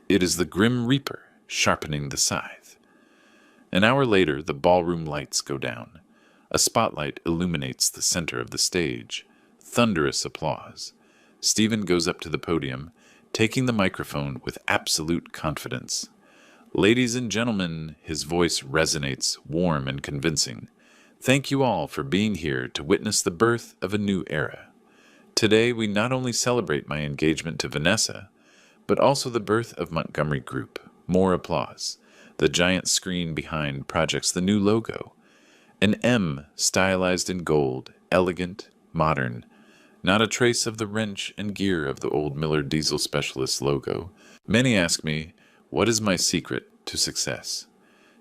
It is the Grim Reaper sharpening the scythe. An hour later, the ballroom lights go down. A spotlight illuminates the center of the stage. Thunderous applause. Stephen goes up to the podium, taking the microphone with absolute confidence. Ladies and gentlemen, his voice resonates, warm and convincing. Thank you all for being here to witness the birth of a new era. Today we not only celebrate my engagement to Vanessa, but also the birth of Montgomery Group. More applause. The giant screen behind projects the new logo. An M stylized in gold, elegant, modern. Not a trace of the wrench and gear of the old Miller Diesel Specialist logo. Many ask me, what is my secret to success?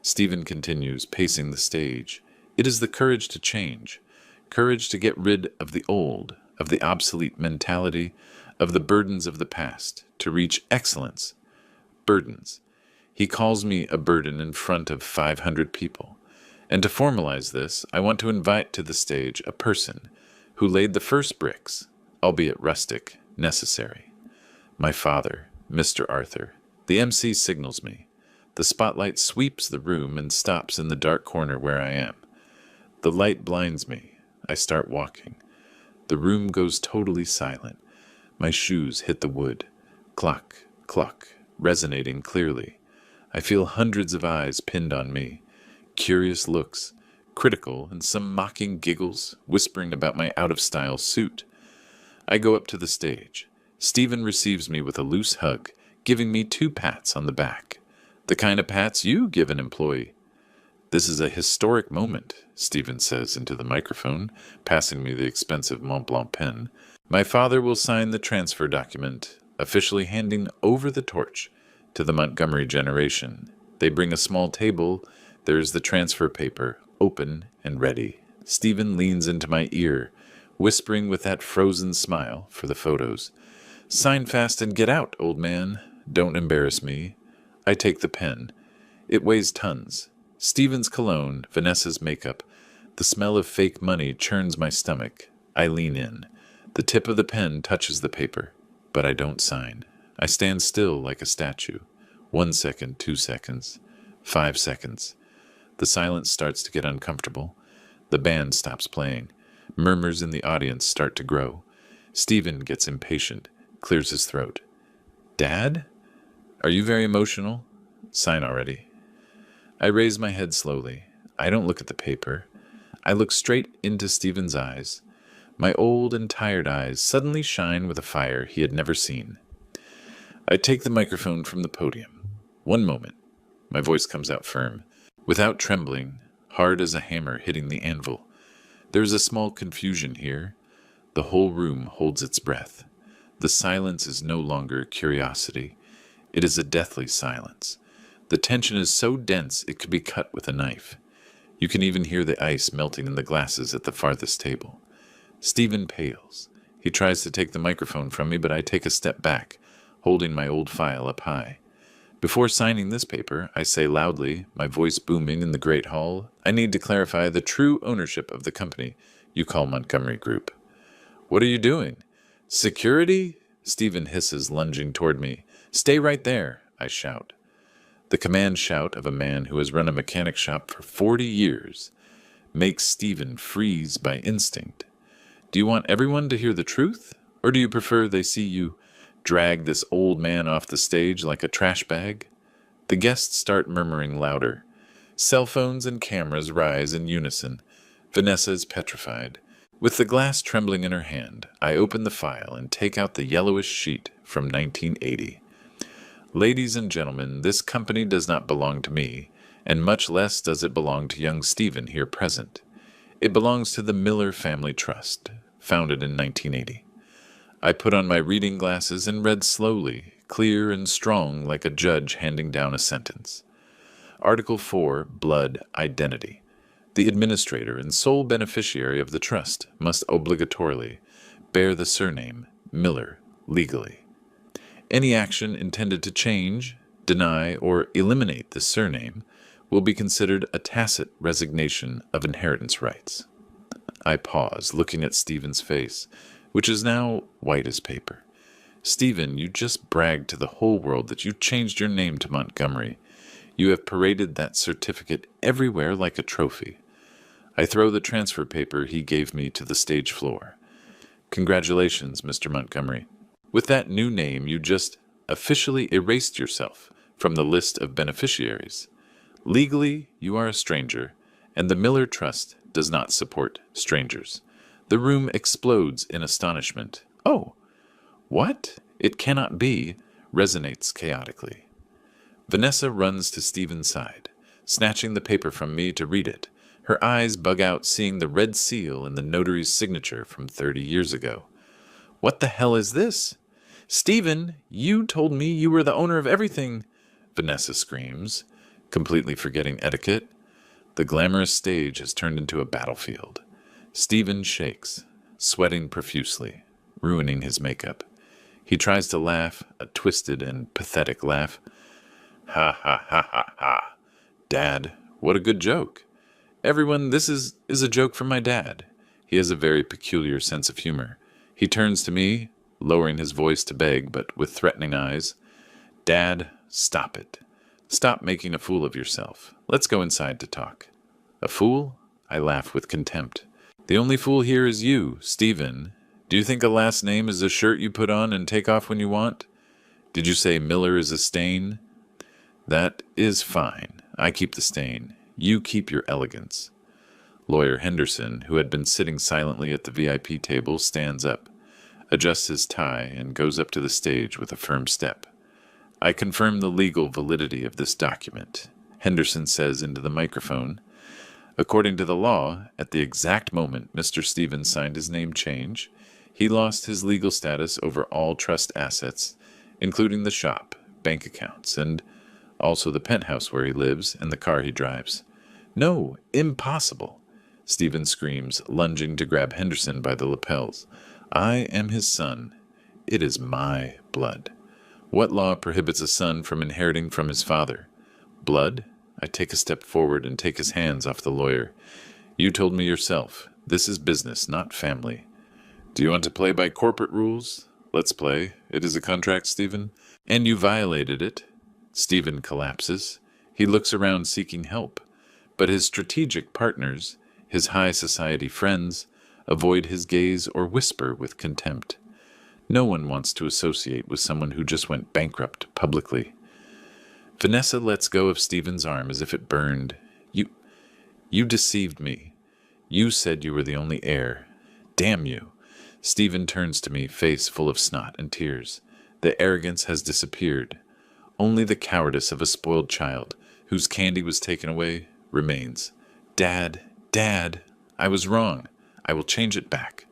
Stephen continues, pacing the stage. It is the courage to change, courage to get rid of the old, of the obsolete mentality, of the burdens of the past, to reach excellence. Burdens. He calls me a burden in front of 500 people. And to formalize this, I want to invite to the stage a person who laid the first bricks, albeit rustic, necessary. My father, Mr. Arthur. The MC signals me. The spotlight sweeps the room and stops in the dark corner where I am. The light blinds me. I start walking. The room goes totally silent. My shoes hit the wood. Cluck, cluck, resonating clearly. I feel hundreds of eyes pinned on me. Curious looks, critical and some mocking giggles, whispering about my out-of-style suit. I go up to the stage. Stephen receives me with a loose hug, giving me 2 pats on the back. The kind of pats you give an employee. This is a historic moment, Stephen says into the microphone, passing me the expensive Montblanc pen. My father will sign the transfer document, officially handing over the torch to the Montgomery generation. They bring a small table. There is the transfer paper, open and ready. Stephen leans into my ear, whispering with that frozen smile for the photos. Sign fast and get out, old man. Don't embarrass me. I take the pen. It weighs tons. Stephen's cologne, Vanessa's makeup. The smell of fake money churns my stomach. I lean in. The tip of the pen touches the paper, but I don't sign. I stand still like a statue. 1 second, 2 seconds, 5 seconds. The silence starts to get uncomfortable. The band stops playing. Murmurs in the audience start to grow. Stephen gets impatient, clears his throat. Dad? Are you very emotional? Sign already. I raise my head slowly. I don't look at the paper. I look straight into Stephen's eyes. My old and tired eyes suddenly shine with a fire he had never seen. I take the microphone from the podium. 1 moment. My voice comes out firm, without trembling, hard as a hammer hitting the anvil. There is a small confusion here. The whole room holds its breath. The silence is no longer curiosity. It is a deathly silence. The tension is so dense it could be cut with a knife. You can even hear the ice melting in the glasses at the farthest table. Stephen pales. He tries to take the microphone from me, but I take a step back, holding my old file up high. Before signing this paper, I say loudly, my voice booming in the great hall, I need to clarify the true ownership of the company you call Montgomery Group. What are you doing? Security? Stephen hisses, lunging toward me. Stay right there, I shout. The command shout of a man who has run a mechanic shop for 40 years makes Stephen freeze by instinct. Do you want everyone to hear the truth, or do you prefer they see you drag this old man off the stage like a trash bag? The guests start murmuring louder. Cell phones and cameras rise in unison. Vanessa is petrified. With the glass trembling in her hand, I open the file and take out the yellowish sheet from 1980. Ladies and gentlemen, this company does not belong to me, and much less does it belong to young Stephen here present. It belongs to the Miller Family Trust, founded in 1980. I put on my reading glasses and read slowly, clear and strong like a judge handing down a sentence. Article 4, Blood Identity. The administrator and sole beneficiary of the trust must obligatorily bear the surname Miller legally. Any action intended to change, deny, or eliminate this surname will be considered a tacit resignation of inheritance rights. I pause, looking at Stephen's face, which is now white as paper. Stephen, you just bragged to the whole world that you changed your name to Montgomery. You have paraded that certificate everywhere like a trophy. I throw the transfer paper he gave me to the stage floor. Congratulations, Mr. Montgomery. With that new name, you just officially erased yourself from the list of beneficiaries. Legally, you are a stranger, and the Miller Trust does not support strangers. The room explodes in astonishment. Oh, what? It cannot be, resonates chaotically. Vanessa runs to Stephen's side, snatching the paper from me to read it. Her eyes bug out seeing the red seal and the notary's signature from 30 years ago. What the hell is this? Stephen, you told me you were the owner of everything, Vanessa screams, completely forgetting etiquette. The glamorous stage has turned into a battlefield. Stephen shakes, sweating profusely, ruining his makeup. He tries to laugh, a twisted and pathetic laugh. Ha ha ha ha ha. Dad, what a good joke. Everyone, this is a joke from my dad. He has a very peculiar sense of humor. He turns to me, lowering his voice to beg, but with threatening eyes. Dad, stop it. Stop making a fool of yourself. Let's go inside to talk. A fool? I laugh with contempt. The only fool here is you, Stephen. Do you think a last name is a shirt you put on and take off when you want? Did you say Miller is a stain? That is fine. I keep the stain. You keep your elegance. Lawyer Henderson, who had been sitting silently at the VIP table, stands up, adjusts his tie, and goes up to the stage with a firm step. I confirm the legal validity of this document, Henderson says into the microphone. According to the law, at the exact moment Mr. Stevens signed his name change, he lost his legal status over all trust assets, including the shop, bank accounts, and also the penthouse where he lives and the car he drives. No, impossible, Stephen screams, lunging to grab Henderson by the lapels. I am his son. It is my blood. What law prohibits a son from inheriting from his father? Blood? I take a step forward and take his hands off the lawyer. You told me yourself. This is business, not family. Do you want to play by corporate rules? Let's play. It is a contract, Stephen. And you violated it. Stephen collapses. He looks around seeking help, but his strategic partners, his high society friends, avoid his gaze or whisper with contempt. No one wants to associate with someone who just went bankrupt publicly. Vanessa lets go of Stephen's arm as if it burned. You deceived me. You said you were the only heir. Damn you. Stephen turns to me, face full of snot and tears. The arrogance has disappeared. Only the cowardice of a spoiled child, whose candy was taken away, remains. Dad, I was wrong. I will change it back.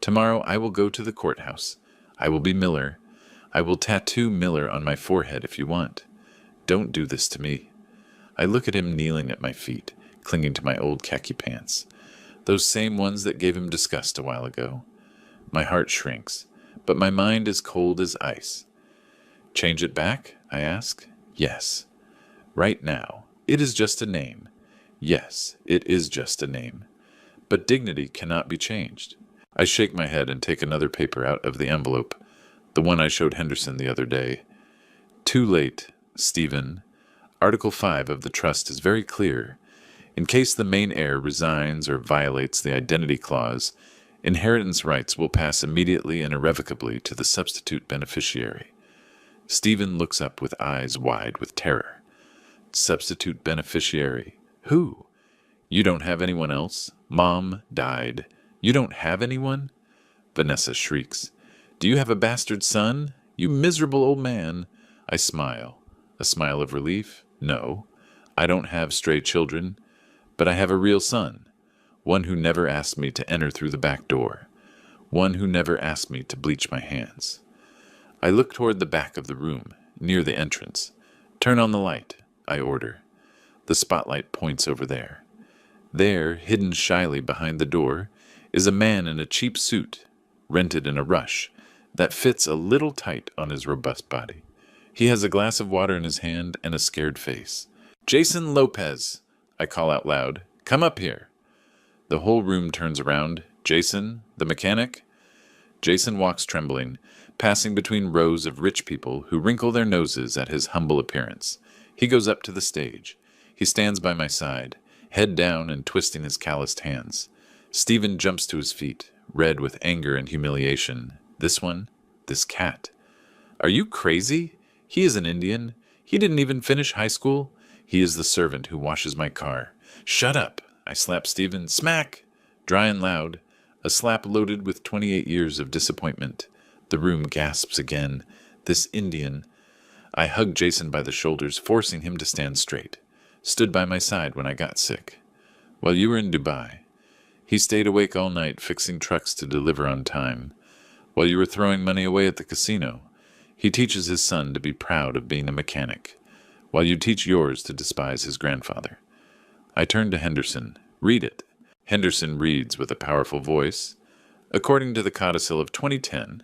Tomorrow I will go to the courthouse. I will be Miller. I will tattoo Miller on my forehead if you want. Don't do this to me. I look at him kneeling at my feet, clinging to my old khaki pants. Those same ones that gave him disgust a while ago. My heart shrinks, but my mind is cold as ice. Change it back? I ask. Yes. Right now. It is just a name. Yes, it is just a name. But dignity cannot be changed. I shake my head and take another paper out of the envelope, the one I showed Henderson the other day. Too late, Stephen. Article 5 of the trust is very clear. In case the main heir resigns or violates the identity clause, inheritance rights will pass immediately and irrevocably to the substitute beneficiary. Stephen looks up with eyes wide with terror. Substitute beneficiary? Who? You don't have anyone else? Mom died. You don't have anyone? Vanessa shrieks. Do you have a bastard son? You miserable old man. I smile. A smile of relief? No. I don't have stray children, but I have a real son. One who never asked me to enter through the back door. One who never asked me to bleach my hands. I look toward the back of the room, near the entrance. Turn on the light, I order. The spotlight points over there. There, hidden shyly behind the door, is a man in a cheap suit, rented in a rush, that fits a little tight on his robust body. He has a glass of water in his hand and a scared face. "Jason Lopez," I call out loud. "Come up here." The whole room turns around. "Jason, the mechanic?" Jason walks trembling, passing between rows of rich people who wrinkle their noses at his humble appearance. He goes up to the stage. He stands by my side, head down and twisting his calloused hands. Stephen jumps to his feet, red with anger and humiliation. This cat. "Are you crazy? He is an Indian. He didn't even finish high school. He is the servant who washes my car." "Shut up!" I slap Stephen. Smack! Dry and loud. A slap loaded with 28 years of disappointment. The room gasps again. This Indian. I hug Jason by the shoulders, forcing him to stand straight. Stood by my side when I got sick. While you were in Dubai. He stayed awake all night fixing trucks to deliver on time. While you were throwing money away at the casino. He teaches his son to be proud of being a mechanic, while you teach yours to despise his grandfather. I turn to Henderson. Read it. Henderson reads with a powerful voice. According to the codicil of 2010,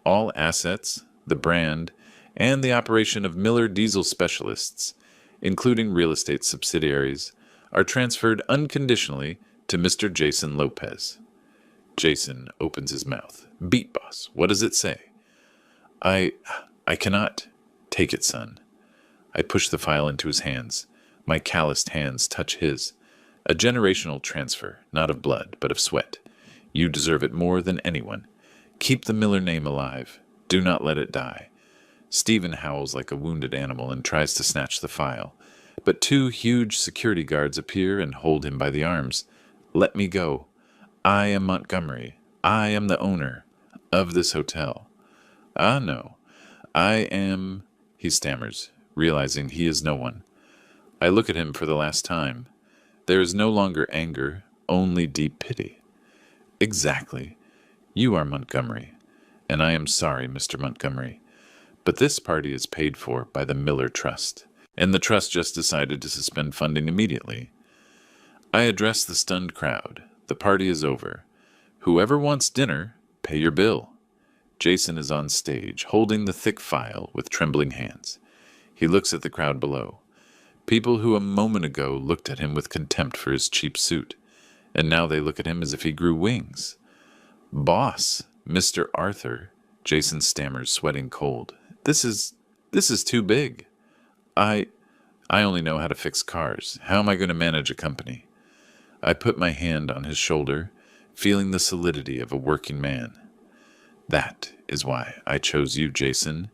all assets, the brand, and the operation of Miller Diesel Specialists, including real estate subsidiaries, are transferred unconditionally to Mr. Jason Lopez. Jason opens his mouth. Beat, boss. What does it say? I cannot. Take it, son. I push the file into his hands. My calloused hands touch his. A generational transfer, not of blood, but of sweat. You deserve it more than anyone. Keep the Miller name alive. Do not let it die. Stephen howls like a wounded animal and tries to snatch the file. But two huge security guards appear and hold him by the arms. Let me go. I am Montgomery. I am the owner of this hotel. Ah, no. I am... He stammers, realizing he is no one. I look at him for the last time. There is no longer anger, only deep pity. Exactly. You are Montgomery, and I am sorry, Mr. Montgomery. But this party is paid for by the Miller Trust, and the trust just decided to suspend funding immediately. I address the stunned crowd. The party is over. Whoever wants dinner, pay your bill. Jason is on stage, holding the thick file with trembling hands. He looks at the crowd below. People who a moment ago looked at him with contempt for his cheap suit, and now they look at him as if he grew wings. Boss, Mr. Arthur, Jason stammers, sweating cold. This is too big. I only know how to fix cars. How am I going to manage a company? I put my hand on his shoulder, feeling the solidity of a working man. That is why I chose you, Jason.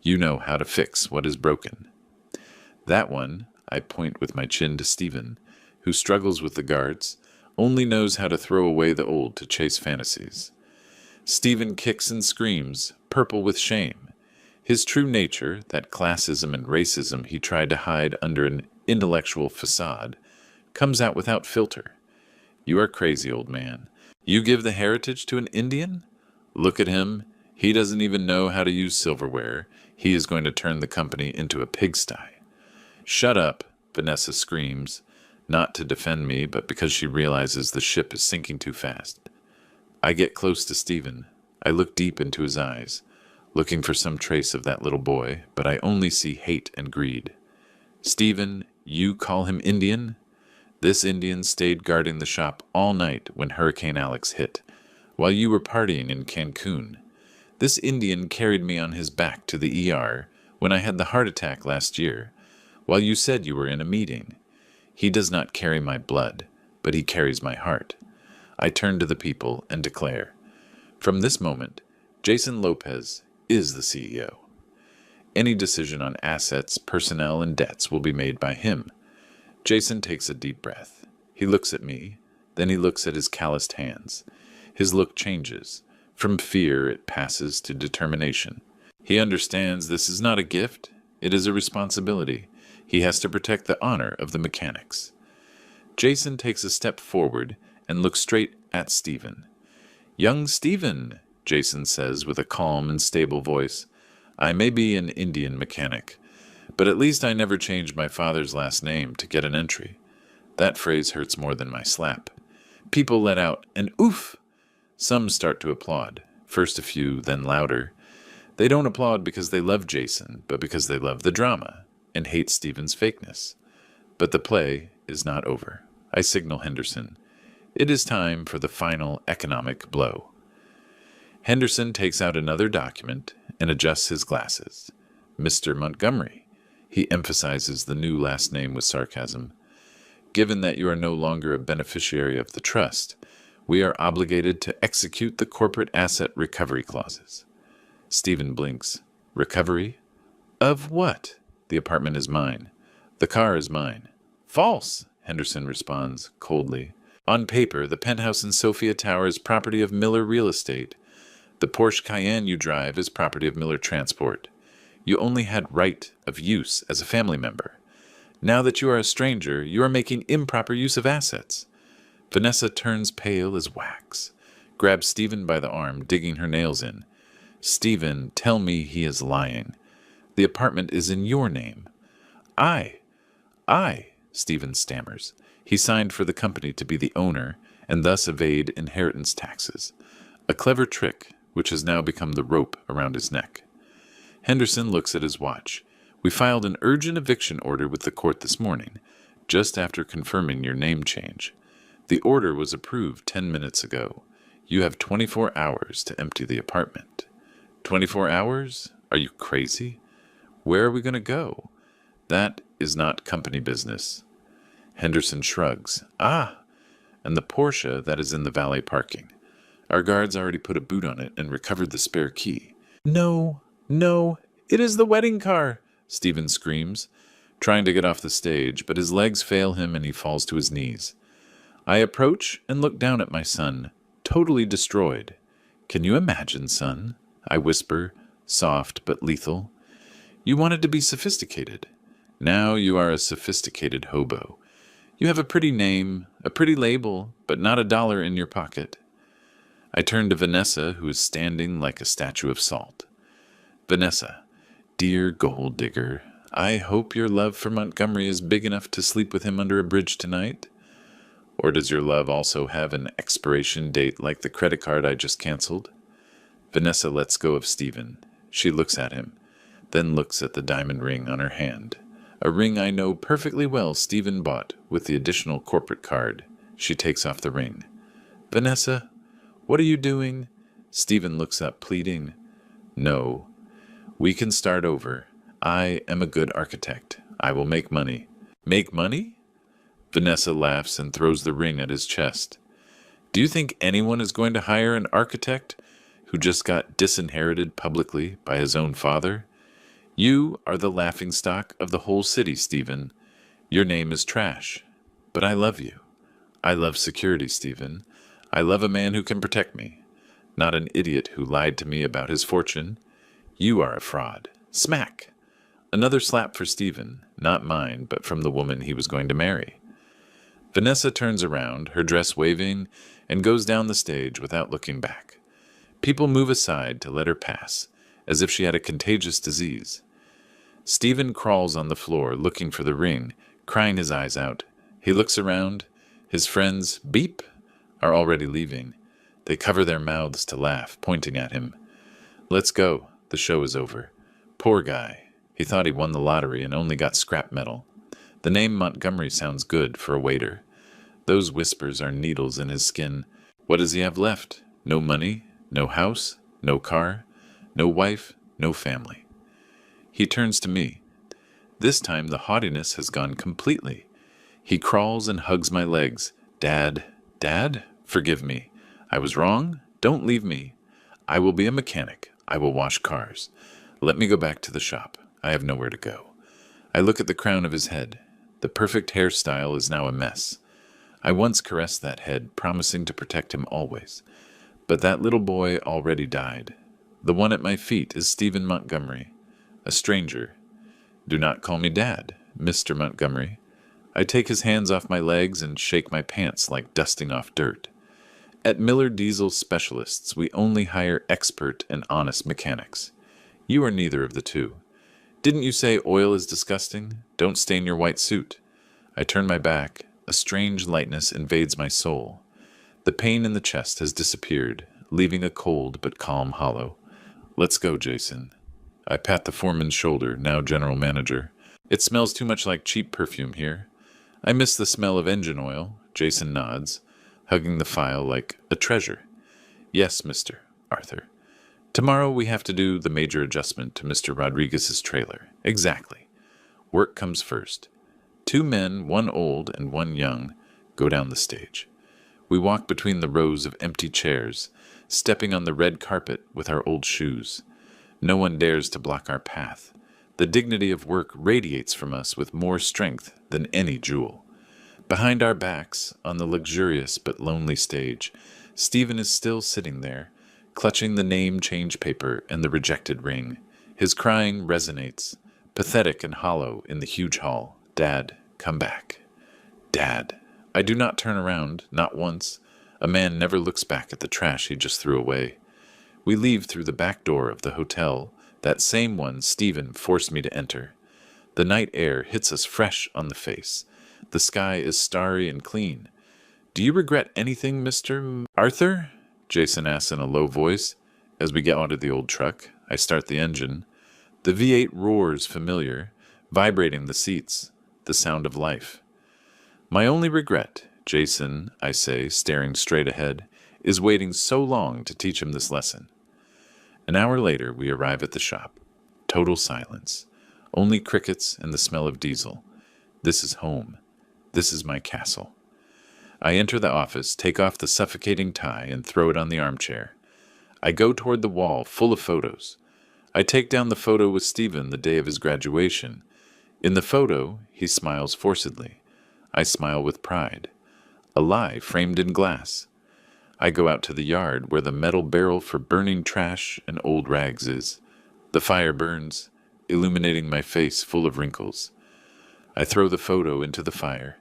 You know how to fix what is broken. That one, I point with my chin to Stephen, who struggles with the guards, only knows how to throw away the old to chase fantasies. Stephen kicks and screams, purple with shame. His true nature, that classism and racism he tried to hide under an intellectual facade, comes out without filter. You are crazy, old man. You give the heritage to an Indian? Look at him. He doesn't even know how to use silverware. He is going to turn the company into a pigsty. Shut up, Vanessa screams, not to defend me, but because she realizes the ship is sinking too fast. I get close to Stephen. I look deep into his eyes, looking for some trace of that little boy, but I only see hate and greed. Stephen, you call him Indian? This Indian stayed guarding the shop all night when Hurricane Alex hit, while you were partying in Cancun. This Indian carried me on his back to the ER when I had the heart attack last year, while you said you were in a meeting. He does not carry my blood, but he carries my heart. I turn to the people and declare, from this moment, Jason Lopez is the CEO. Any decision on assets, personnel, and debts will be made by him. Jason takes a deep breath. He looks at me, then he looks at his calloused hands. His look changes. From fear, it passes to determination. He understands this is not a gift, it is a responsibility. He has to protect the honor of the mechanics. Jason takes a step forward and looks straight at Stephen. Young Stephen, Jason says with a calm and stable voice, I may be an Indian mechanic, but at least I never changed my father's last name to get an entry. That phrase hurts more than my slap. People let out an oof. Some start to applaud. first a few, then louder. They don't applaud because they love Jason, but because they love the drama and hate Stephen's fakeness. But the play is not over. I signal Henderson. It is time for the final economic blow. Henderson takes out another document and adjusts his glasses. Mr. Montgomery. He emphasizes the new last name with sarcasm. Given that you are no longer a beneficiary of the trust, we are obligated to execute the corporate asset recovery clauses. Stephen blinks. Recovery? Of what? The apartment is mine. The car is mine. False, Henderson responds coldly. On paper, the penthouse in Sophia Tower is property of Miller Real Estate. The Porsche Cayenne you drive is property of Miller Transport. You only had right of use as a family member. Now that you are a stranger, you are making improper use of assets. Vanessa turns pale as wax, grabs Stephen by the arm, digging her nails in. Stephen, tell me he is lying. The apartment is in your name. I, Stephen stammers. He signed for the company to be the owner and thus evade inheritance taxes. A clever trick, which has now become the rope around his neck. Henderson looks at his watch. We filed an urgent eviction order with the court this morning, just after confirming your name change. The order was approved 10 minutes ago. You have 24 hours to empty the apartment. 24 hours? Are you crazy? Where are we going to go? That is not company business. Henderson shrugs. Ah, and the Porsche that is in the valet parking. Our guards already put a boot on it and recovered the spare key. No, it is the wedding car, Stephen screams, trying to get off the stage, but his legs fail him and he falls to his knees. I approach and look down at my son, totally destroyed. Can you imagine, son? I whisper, soft but lethal. You wanted to be sophisticated. Now you are a sophisticated hobo. You have a pretty name, a pretty label, but not $1 in your pocket. I turn to Vanessa, who is standing like a statue of salt. Vanessa, dear gold digger, I hope your love for Montgomery is big enough to sleep with him under a bridge tonight. Or does your love also have an expiration date like the credit card I just canceled? Vanessa lets go of Stephen. She looks at him, then looks at the diamond ring on her hand. A ring I know perfectly well Stephen bought with the additional corporate card. She takes off the ring. Vanessa, what are you doing? Stephen looks up, pleading. No. We can start over. I am a good architect. I will make money. Make money? Vanessa laughs and throws the ring at his chest. Do you think anyone is going to hire an architect who just got disinherited publicly by his own father? You are the laughingstock of the whole city, Stephen. Your name is trash. But I love you. I love security, Stephen. I love a man who can protect me, not an idiot who lied to me about his fortune. You are a fraud. Smack! Another slap for Stephen, not mine, but from the woman he was going to marry. Vanessa turns around, her dress waving, and goes down the stage without looking back. People move aside to let her pass, as if she had a contagious disease. Stephen crawls on the floor, looking for the ring, crying his eyes out. He looks around. His friends, beep, are already leaving. They cover their mouths to laugh, pointing at him. Let's go. The show is over. Poor guy. He thought he won the lottery and only got scrap metal. The name Montgomery sounds good for a waiter. Those whispers are needles in his skin. What does he have left? No money, no house, no car, no wife, no family. He turns to me. This time the haughtiness has gone completely. He crawls and hugs my legs. Dad, forgive me. I was wrong. Don't leave me. I will be a mechanic. I will wash cars. Let me go back to the shop. I have nowhere to go. I look at the crown of his head. The perfect hairstyle is now a mess. I once caressed that head, promising to protect him always. But that little boy already died. The one at my feet is Stephen Montgomery, a stranger. Do not call me Dad, Mr. Montgomery. I take his hands off my legs and shake my pants like dusting off dirt. At Miller Diesel Specialists, we only hire expert and honest mechanics. You are neither of the two. Didn't you say oil is disgusting? Don't stain your white suit. I turn my back. A strange lightness invades my soul. The pain in the chest has disappeared, leaving a cold but calm hollow. Let's go, Jason. I pat the foreman's shoulder, now general manager. It smells too much like cheap perfume here. I miss the smell of engine oil. Jason nods, hugging the file like a treasure. Yes, Mr. Arthur. Tomorrow we have to do the major adjustment to Mr. Rodriguez's trailer. Exactly. Work comes first. 2 men, 1 old and 1 young, go down the stage. We walk between the rows of empty chairs, stepping on the red carpet with our old shoes. No one dares to block our path. The dignity of work radiates from us with more strength than any jewel. Behind our backs, on the luxurious but lonely stage, Stephen is still sitting there, clutching the name change paper and the rejected ring. His crying resonates, pathetic and hollow in the huge hall. Dad, come back. Dad. I do not turn around, not once. A man never looks back at the trash he just threw away. We leave through the back door of the hotel, that same one Stephen forced me to enter. The night air hits us fresh on the face. The sky is starry and clean. Do you regret anything, Mr. Arthur? Jason asks in a low voice. As we get out of the old truck, I start the engine. The V8 roars familiar, vibrating the seats, the sound of life. My only regret, Jason, I say, staring straight ahead, is waiting so long to teach him this lesson. An hour later, we arrive at the shop. Total silence. Only crickets and the smell of diesel. This is home. This is my castle. I enter the office, take off the suffocating tie, and throw it on the armchair. I go toward the wall, full of photos. I take down the photo with Stephen the day of his graduation. In the photo, he smiles forcedly. I smile with pride. A lie framed in glass. I go out to the yard where the metal barrel for burning trash and old rags is. The fire burns, illuminating my face full of wrinkles. I throw the photo into the fire.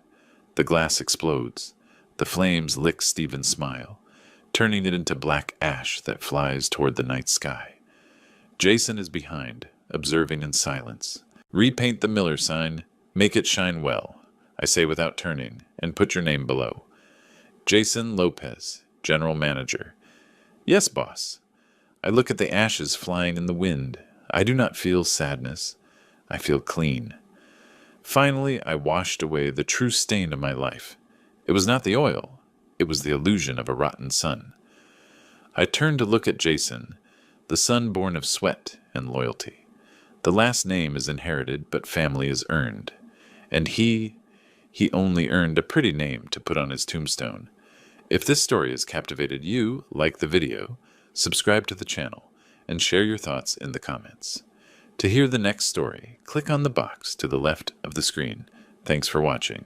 The glass explodes. The flames lick Stephen's smile, turning it into black ash that flies toward the night sky. Jason is behind, observing in silence. Repaint the Miller sign. Make it shine well, I say without turning, and put your name below. Jason Lopez, General Manager. Yes, boss. I look at the ashes flying in the wind. I do not feel sadness. I feel clean. Finally, I washed away the true stain of my life. It was not the oil. It was the illusion of a rotten sun. I turned to look at Jason, the son born of sweat and loyalty. The last name is inherited, but family is earned. And he only earned a pretty name to put on his tombstone. If this story has captivated you, like the video, subscribe to the channel, and share your thoughts in the comments. To hear the next story, click on the box to the left of the screen. Thanks for watching.